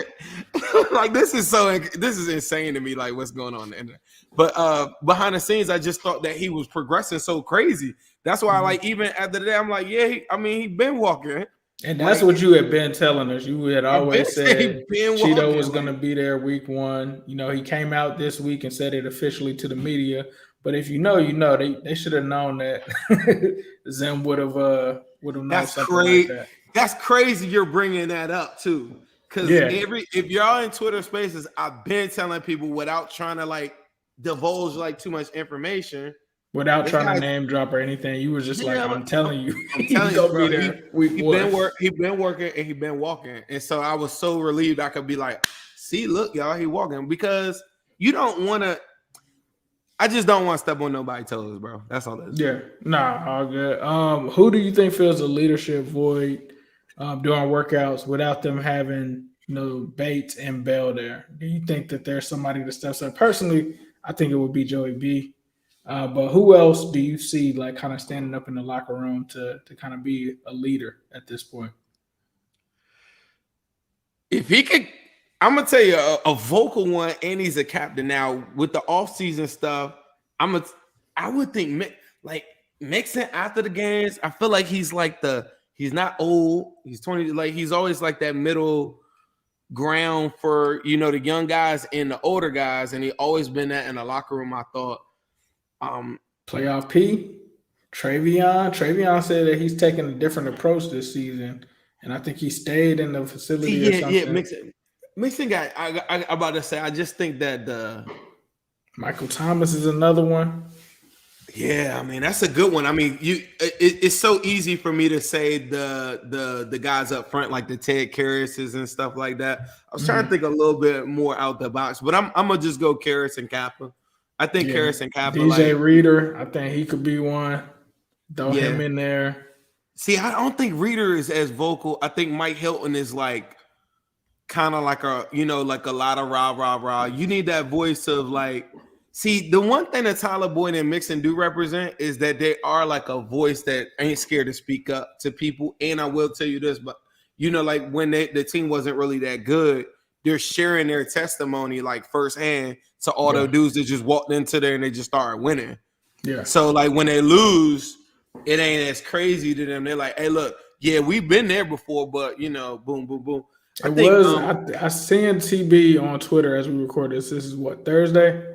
S3: like this is insane to me, like what's going on there. But behind the scenes, I just thought that he was progressing so crazy. That's why, like, even after the day, I'm like, yeah, he been walking.
S1: And that's what you had been telling us. You had always said Cheeto was going to be there week 1. He came out this week and said it officially to the media. But if you know, they should have known that Zim would have known something like that.
S3: That's crazy you're bringing that up, too. Because if y'all in Twitter Spaces, I've been telling people without trying to, like, divulge, like, too much information.
S1: Without trying to name drop or anything, you were just like, I'm telling you,
S3: he's gonna be there week 1. He been working and he been walking, and so I was so relieved I could be like, see, look, y'all, he walking, because you don't want to. I just don't want to step on nobody's toes, bro. That's all that is.
S1: Yeah, all good. Who do you think fills a leadership void during workouts without them having Bates and Bell there? Do you think that there's somebody that steps up? Personally, I think it would be Joey B. But who else do you see like kind of standing up in the locker room to kind of be a leader at this point?
S3: If he could, I'm gonna tell you a vocal one, and he's a captain now with the offseason stuff. I would think like Mixon after the games. I feel like he's not old. He's 20. Like he's always like that middle ground for the young guys and the older guys, and he always been that in the locker room. I thought.
S1: Playoff P, Travion said that he's taking a different approach this season, and I think he stayed in the facility or something.
S3: Yeah, Mixon guy. I'm about to say, I just think that
S1: Michael Thomas is another one.
S3: Yeah, I mean that's a good one. I mean, it's so easy for me to say the guys up front like the Ted Karrases and stuff like that. I was trying to think a little bit more out the box, but I'm gonna just go Karras and Kappa. I think Karras and Kappa.
S1: DJ Reader, I think he could be one. Throw him in there.
S3: See, I don't think Reader is as vocal. I think Mike Hilton is like kind of like like a lot of rah. You need that voice of like. See, the one thing that Tyler Boyd and Mixon do represent is that they are like a voice that ain't scared to speak up to people. And I will tell you this, but you know, like when the team wasn't really that good, they're sharing their testimony like firsthand to all the dudes that just walked into there and they just started winning.
S1: Yeah.
S3: So like when they lose, it ain't as crazy to them. They're like, hey, look, yeah, we've been there before, but you know, boom, boom, boom.
S1: I seen TB on Twitter as we record this. This is what, Thursday?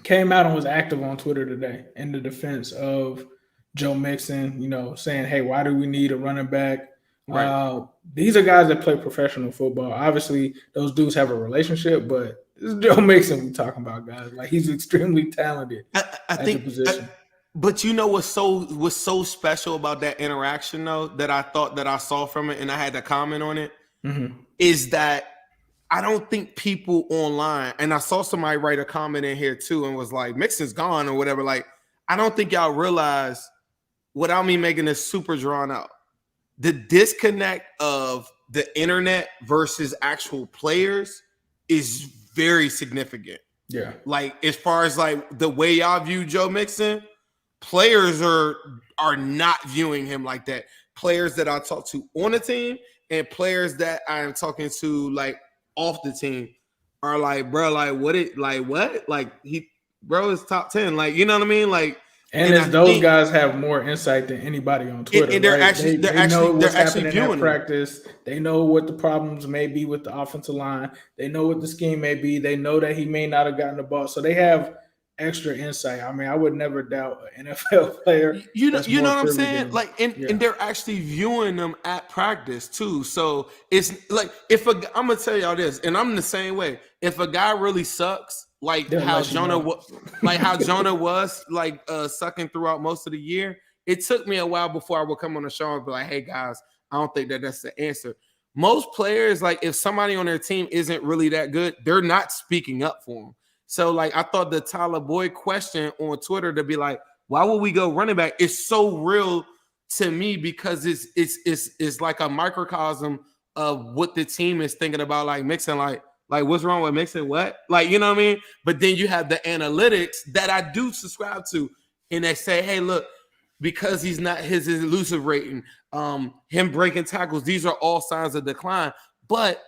S1: Came out and was active on Twitter today in the defense of Joe Mixon, you know, saying, hey, why do we need a running back? Right. These are guys that play professional football. Obviously, those dudes have a relationship, but this is Joe Mixon we talking about, guys. Like, he's extremely talented
S3: I think, the position. But you know what's so special about that interaction, though, that I thought that I saw from it, and I had to comment on it, is that I don't think people online, and I saw somebody write a comment in here too and was like, Mixon's gone or whatever. Like, I don't think y'all realize, without me making this super drawn out, the disconnect of the internet versus actual players is very significant. Yeah. Like, as far as like the way y'all view Joe Mixon, players are not viewing him like that. Players that I talk to on the team and players that I am talking to like off the team are like, bro, like what? Like bro is top 10. Like, you know what I mean? Like,
S1: and those guys have more insight than anybody on Twitter.
S3: And they're
S1: right?
S3: actually viewing
S1: in practice. They know what the problems may be with the offensive line. They know what the scheme may be. They know that he may not have gotten the ball. So they have extra insight. I mean, I would never doubt an NFL player.
S3: You know what I'm saying? Like, and they're actually viewing them at practice too. So it's like, I'm gonna tell y'all this, and I'm the same way. If a guy really sucks, like how Jonah was like sucking throughout most of the year, it took me a while before I would come on the show and be like, hey guys, I don't think that's the answer. Most players, like if somebody on their team isn't really that good, they're not speaking up for them. So, like, I thought the Tyler Boyd question on Twitter to be like, why would we go running back? It's so real to me because it's like a microcosm of what the team is thinking about, like Mixon, like what's wrong with Mixon? What? Like, you know what I mean? But then you have the analytics that I do subscribe to, and they say, hey, look, because he's not his elusive rating, him breaking tackles, these are all signs of decline. But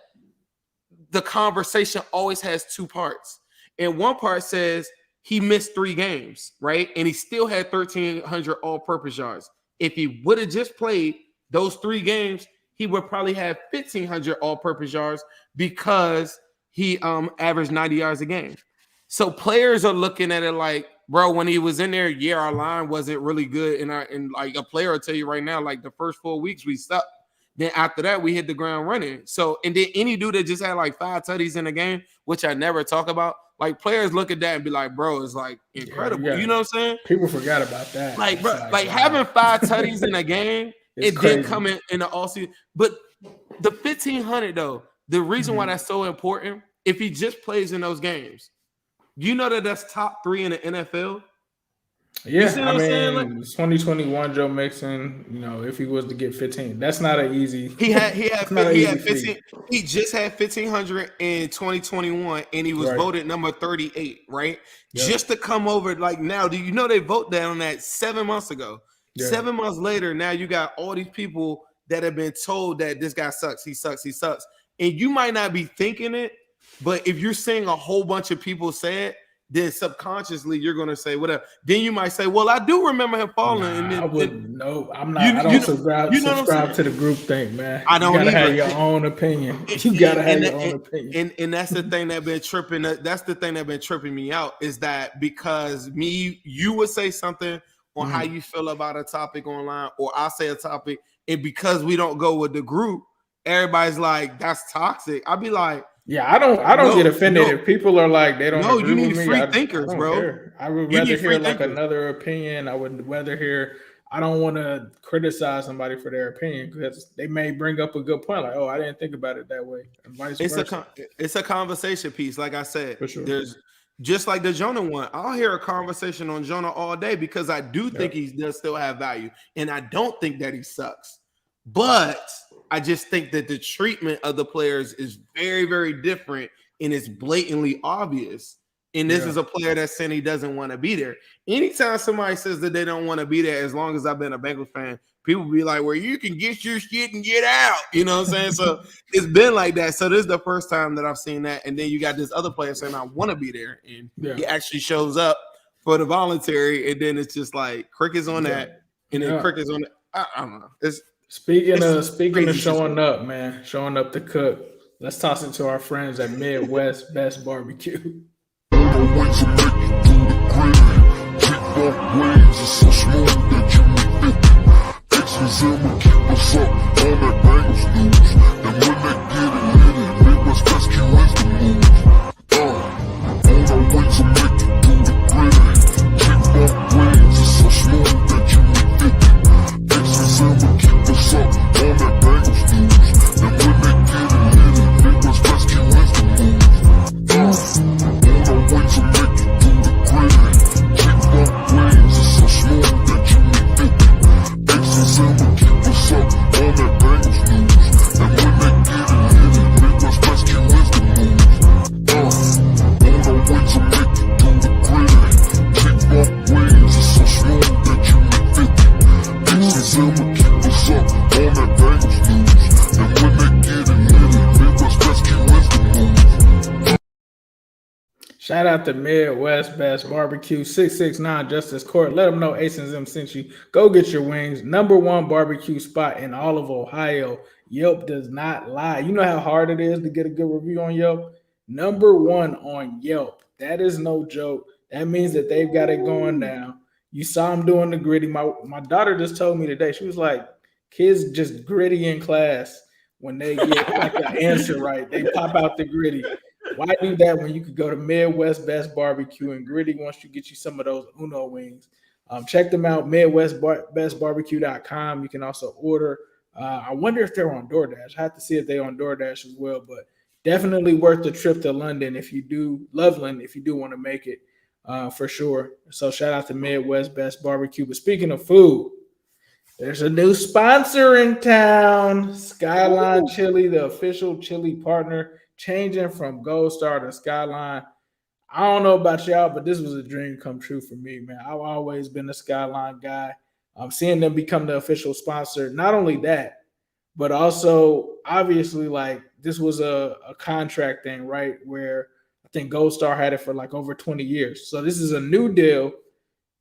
S3: the conversation always has two parts. And one part says he missed 3 games, right? And he still had 1,300 all-purpose yards. If he would have just played those 3 games, he would probably have 1,500 all-purpose yards because he averaged 90 yards a game. So players are looking at it like, bro, when he was in there, yeah, our line wasn't really good. And like a player will tell you right now, like the first 4 weeks we sucked. Then after that, we hit the ground running. So, and then any dude that just had like 5 tutties in the game, which I never talk about, like players look at that and be like, bro, it's like incredible. You know what I'm saying?
S1: People forgot about that.
S3: Like, bro, like having 5 tutties in a game, it did come in the all season. But the 1,500 though, the reason why that's so important, if he just plays in those games, you know that's top 3 in the NFL.
S1: Yeah, I mean, like, 2021 Joe Mixon, you know, if he was to get 15, that's not an easy.
S3: He had 15. He just had 1,500 in 2021, and he was voted number 38, right? Yep. Just to come over, like now, do you know they vote down on that 7 months ago? Yeah. 7 months later, now you got all these people that have been told that this guy sucks, he sucks, and you might not be thinking it, but if you're seeing a whole bunch of people say it, then subconsciously you're gonna say whatever. Then you might say, "Well, I do remember him falling." And then,
S1: I wouldn't. No, I'm not. I don't subscribe to the group thing, man.
S3: I don't.
S1: You gotta have your own opinion. You gotta have your own opinion.
S3: And that's the thing that been tripping. That's the thing that been tripping me out is that because you would say something on how you feel about a topic online, or I say a topic, and because we don't go with the group, everybody's like, "That's toxic." I'd be like.
S1: Yeah, I don't get offended if people are like they don't.
S3: No,
S1: agree
S3: you need
S1: with me.
S3: free thinkers, bro.
S1: Care. I would rather hear like another opinion. I would rather hear. I don't want to criticize somebody for their opinion because they may bring up a good point, like, "Oh, I didn't think about it that way." And vice versa.
S3: It's a conversation piece, like I said.
S1: For sure.
S3: There's just like the Jonah one. I'll hear a conversation on Jonah all day because I do think he does still have value, and I don't think that he sucks, but. I just think that the treatment of the players is very, very different and it's blatantly obvious. And this is a player that's saying he doesn't want to be there. Anytime somebody says that they don't want to be there, as long as I've been a Bengals fan, people be like, well, you can get your shit and get out. You know what I'm saying? So it's been like that. So this is the first time that I've seen that. And then you got this other player saying, I want to be there. And he actually shows up for the voluntary. And then it's just like crickets on that. And then crickets on that. I don't know.
S1: Speaking of showing up, man, showing up to cook, let's toss it to our friends at Midwest Best Barbecue.
S5: Ace Zim will keep us up on that Bengals news. And when they get it hit, Midwest Rescue is the move. On our way to make it through the gritty. Keep up wings, it's so smooth that you need it. Ace Zim will keep us up on that Bengals news. And when they get it hit, Midwest Rescue is the move. On our way to make it through the gritty. Keep up wings, it's so smooth that you need it. Ace Zim will keep us up on that Bengals news. And when they get it hit, Midwest Rescue is the move. On our way to make it through the gritty. Keep up wings, it's so smooth that you need it. Ace Zim will keep us up on that Bengals news. And when they get it hit, Midwest Rescue is the move.
S1: Shout out to Midwest Best Barbecue, 669 Justice Court. Let them know Ace and Zim sent you. Go get your wings. #1 barbecue spot in all of Ohio. Yelp does not lie. You know how hard it is to get a good review on Yelp? #1 on Yelp. That is no joke. That means that they've got it going now. You saw them doing the gritty. My daughter just told me today, she was like, kids just gritty in class when they get like the answer right. They pop out the gritty. Why do that when you could go to Midwest Best Barbecue and Gritty wants to get you some of those Uno wings? Check them out, MidwestBestBarbecue.com. You can also order. I wonder if they're on DoorDash. I have to see if they're on DoorDash as well, but definitely worth the trip to Loveland if you do want to make it for sure. So shout out to Midwest Best Barbecue. But speaking of food, there's a new sponsor in town, Skyline Chili, the official chili partner, changing from Gold Star to Skyline. I don't know about y'all, but this was a dream come true for me, man. I've always been a Skyline guy. I'm seeing them become the official sponsor. Not only that, but also obviously like this was a contract thing, right? Where I think Gold Star had it for like over 20 years. So this is a new deal,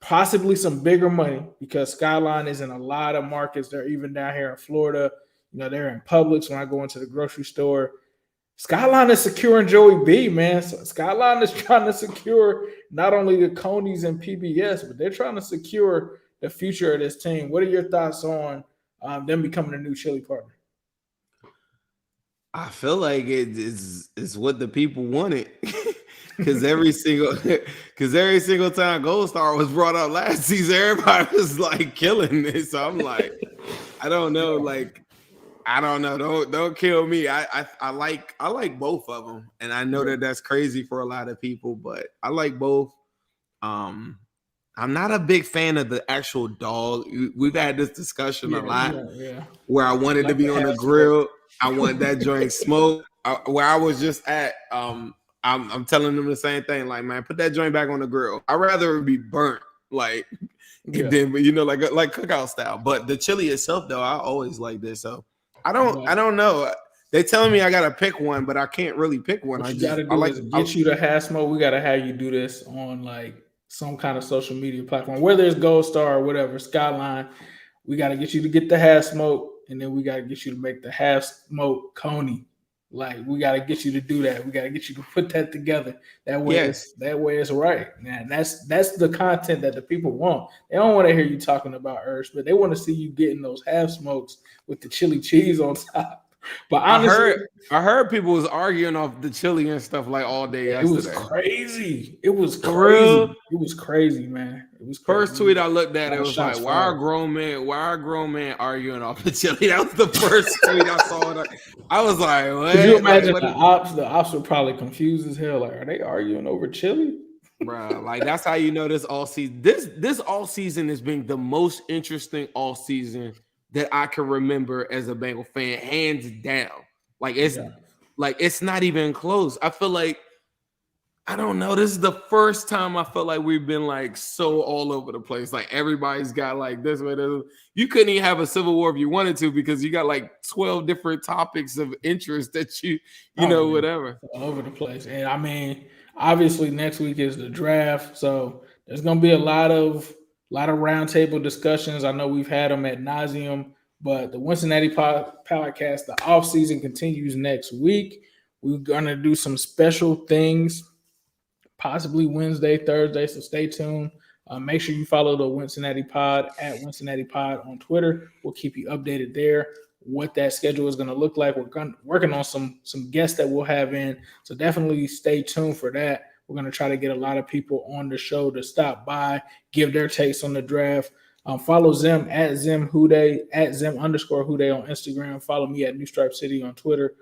S1: possibly some bigger money because Skyline is in a lot of markets. They're even down here in Florida. You know, they're in Publix when I go into the grocery store. Skyline is securing Joey B, man. So Skyline is trying to secure not only the Conies and PBS, but they're trying to secure the future of this team. What are your thoughts on them becoming a new chili partner?
S3: I feel like it's what the people wanted. Because every single time Gold Star was brought up last season, everybody was like killing it. So I'm like, I don't know. Like, I don't know. Don't kill me. I like both of them, and I know that that's crazy for a lot of people, but I like both. I'm not a big fan of the actual dog. We've had this discussion a lot. Where I wanted to be on the grill. I want that joint smoked. Where I was just at, I'm telling them the same thing. Like, man, put that joint back on the grill. I'd rather it be burnt, like, than like cookout style. But the chili itself, though, I always like this. So I don't know. They telling me I gotta pick one, but I can't really pick one.
S1: What you gotta do is get you the half smoke. We gotta have you do this on like some kind of social media platform, whether it's Gold Star or whatever, Skyline. We gotta get you to get the half smoke, and then we gotta get you to make the half smoke coney. Like, we gotta get you to do that. We gotta get you to put that together. That way, it's right. Man, that's the content that the people want. They don't want to hear you talking about Irv, but they want to see you getting those half smokes with the chili cheese on top. But honestly,
S3: I heard people was arguing off the chili and stuff like all day yesterday.
S1: It was crazy. It was crazy. It was crazy, man. It was crazy.
S3: First tweet I looked at, it was like, why are grown men arguing off the chili? That was the first tweet I saw. I was like, what?
S1: Could you imagine the ops were probably confused as hell. Like, are they arguing over chili?
S3: Bro, like that's how you know this all season. This all season has been the most interesting all season that I can remember as a Bengal fan, hands down. Like it's not even close. I feel like I don't know. This is the first time I felt like we've been like so all over the place. Like everybody's got like this way. You couldn't even have a civil war if you wanted to because you got like 12 different topics of interest that you know, whatever.
S1: All over the place. And I mean, obviously next week is the draft. So there's going to be a lot of roundtable discussions. I know we've had them ad nauseum, but the Wincinnati Podcast, the offseason continues next week. We're going to do some special things, possibly Wednesday, Thursday, so stay tuned. Make sure you follow the Wincinnati Pod at Wincinnati Pod on Twitter. We'll keep you updated there, what that schedule is going to look like. We're working on some guests that we'll have in, so definitely stay tuned for that. We're going to try to get a lot of people on the show to stop by, give their takes on the draft. Follow Zim at Zim Hude, at Zim_Hude on Instagram. Follow me at New Stripe City on Twitter.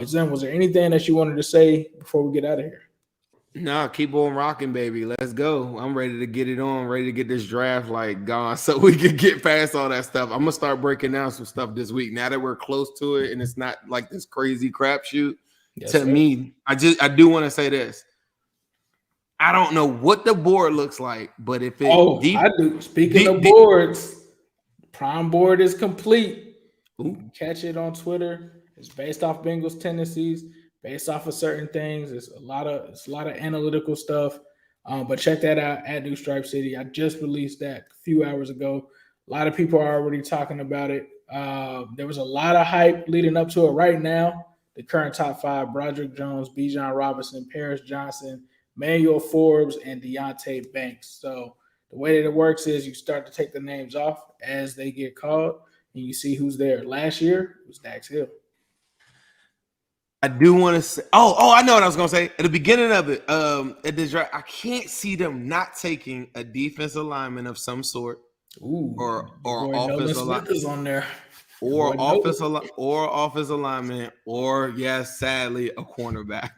S1: Zim, was there anything that you wanted to say before we get out of here?
S3: No, keep on rocking, baby. Let's go. I'm ready to get it on, ready to get this draft like gone so we can get past all that stuff. I'm gonna start breaking down some stuff this week. Now that we're close to it and it's not like this crazy crapshoot. Yes, to me, I do want to say this. I don't know what the board looks like, but if it
S1: I do. Speaking of boards, Prime board is complete. Catch it on Twitter. It's based off Bengals tendencies. Based off of certain things, it's a lot of analytical stuff. But check that out at New Stripe City. I just released that a few hours ago. A lot of people are already talking about it. There was a lot of hype leading up to it. Right now, the current top 5: Broderick Jones, Bijan Robinson, Paris Johnson, Manuel Forbes, and Deonte Banks. So the way that it works is you start to take the names off as they get called, and you see who's there. Last year, it was Dax Hill.
S3: I do want to say, I know what I was going to say. At the beginning of it, at this draft, I can't see them not taking a defensive lineman of some sort, or offensive lineman on there, or offensive lineman, or yes, sadly, a cornerback.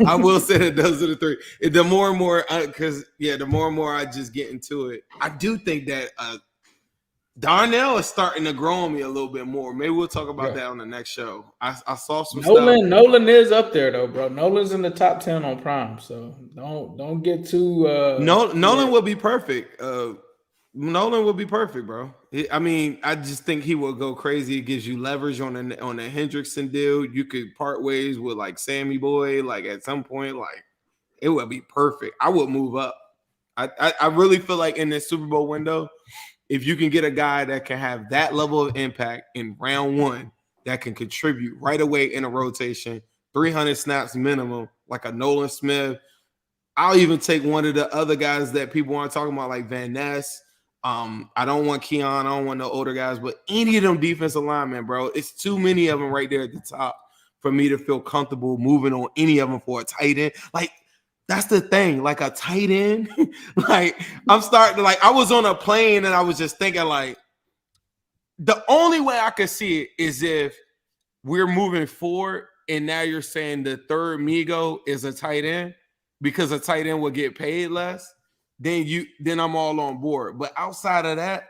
S3: I will say that those are the three. The more and more, the more and more I just get into it, I do think that Darnell is starting to grow on me a little bit more. Maybe we'll talk about that on the next show. I saw some stuff.
S1: Nolan is up there though, bro. Nolan's in the top 10 on Prime, so don't get too.
S3: Nolan will be perfect. Nolan will be perfect, bro. I mean, I just think he will go crazy. It gives you leverage on the Hendrickson deal. You could part ways with like Sammy Boy, like at some point, like it would be perfect. I would move up. I really feel like in this Super Bowl window, if you can get a guy that can have that level of impact in round one, that can contribute right away in a rotation, 300 snaps minimum, like a Nolan Smith. I'll even take one of the other guys that people aren't talking about, like Van Ness. I don't want Keon. I don't want no older guys, but any of them defensive linemen, bro, it's too many of them right there at the top for me to feel comfortable moving on any of them for a tight end. Like, that's the thing, like a tight end. Like, I'm starting to, like, I was on a plane and I was just thinking, like, the only way I could see it is if we're moving forward and now you're saying the third Migo is a tight end because a tight end will get paid less. Then I'm all on board. But outside of that,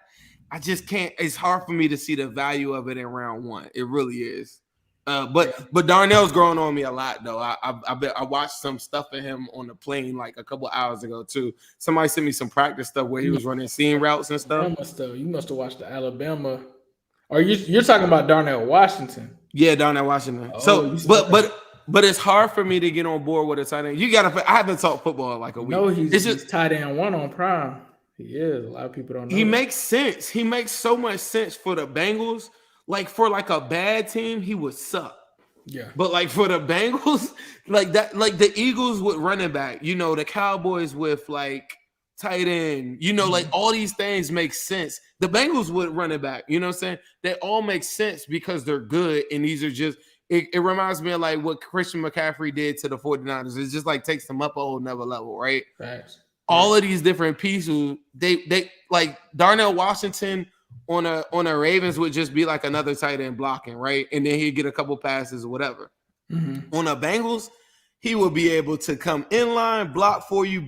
S3: I just can't. It's hard for me to see the value of it in round one. It really is. But Darnell's growing on me a lot, though. I watched some stuff of him on the plane like a couple hours ago too. Somebody sent me some practice stuff where he was running seam routes and stuff.
S1: You must have watched the Alabama. Or you're talking about Darnell Washington?
S3: Yeah, Darnell Washington. But it's hard for me to get on board with a tight end. I haven't talked football in like a week.
S1: No, he's tight end one on Prime. He is. A lot of people don't know.
S3: He makes sense. He makes so much sense for the Bengals. Like for like a bad team, he would suck.
S1: Yeah.
S3: But like for the Bengals, like that, like the Eagles with running back, the Cowboys with like tight end, like all these things make sense. The Bengals with running back, you know what I'm saying? They all make sense because they're good. And these are just, it reminds me of like what Christian McCaffrey did to the 49ers. It's just like takes them up a whole nother level, right?
S1: Thanks.
S3: All of these different pieces, they like Darnell Washington on a Ravens would just be like another tight end blocking, right? And then he'd get a couple passes or whatever. Mm-hmm. On the Bengals, he will be able to come in line, block for you,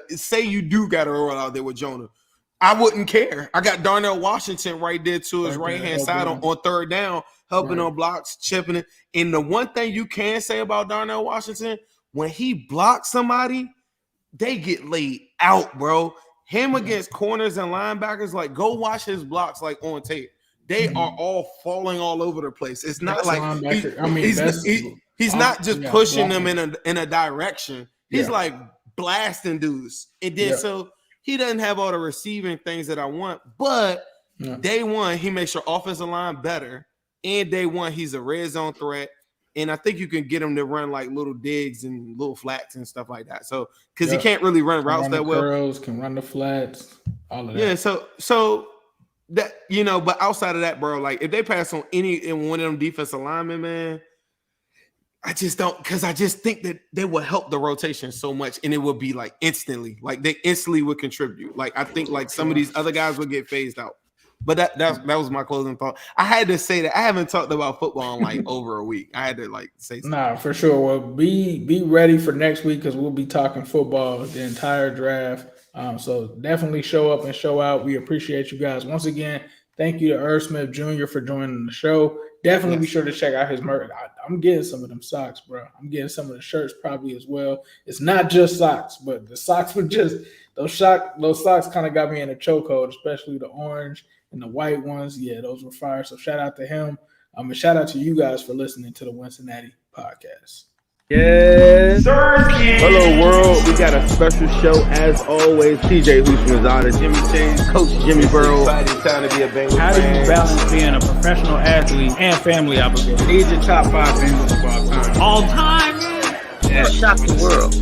S3: say you do got to roll out there with Jonah. I wouldn't care. I got Darnell Washington right there to his right-hand side on third down, helping on blocks, chipping it. And the one thing you can say about Darnell Washington, when he blocks somebody, they get laid out, bro. Him against corners and linebackers, like go watch his blocks like on tape. They are all falling all over the place. It's not like he's not just pushing them in a direction. He's like blasting dudes. And then so he doesn't have all the receiving things that I want, but day one, he makes your offensive line better. And day one, he's a red zone threat. And I think you can get him to run like little digs and little flats and stuff like that. So because he can't really run routes that well.
S1: Curls, can run the flats, all of that.
S3: Yeah, so that, you know, but outside of that, bro, like if they pass on one of them defensive linemen, man, I just don't, because I just think that they will help the rotation so much, and it will be like instantly, like they instantly would contribute. Like I think like some of these other guys will get phased out. But that was my closing thought. I had to say that I haven't talked about football in like over a week. I had to like say something.
S1: Nah, for sure. Well, be ready for next week because we'll be talking football the entire draft. So definitely show up and show out. We appreciate you guys. Once again, thank you to Irv Smith Jr. for joining the show. Definitely be sure to check out his merch. I'm getting some of them socks, bro. I'm getting some of the shirts probably as well. It's not just socks, but the socks were just those socks kind of got me in a chokehold, especially the orange and the white ones. Yeah, those were fire. So shout out to him. And shout out to you guys for listening to the Wincinnati Podcast.
S2: Yes. Hello, world. We got a special show as always. TJ Houshmandzada, Jimmy Chase, Coach Jimmy Burrow.
S6: Exciting time to be a Bengals
S4: How do you
S6: fan.
S4: balance being a professional athlete and family obligation?
S1: These are top 5 Bengals of all time.
S4: All time?
S7: Shock the world.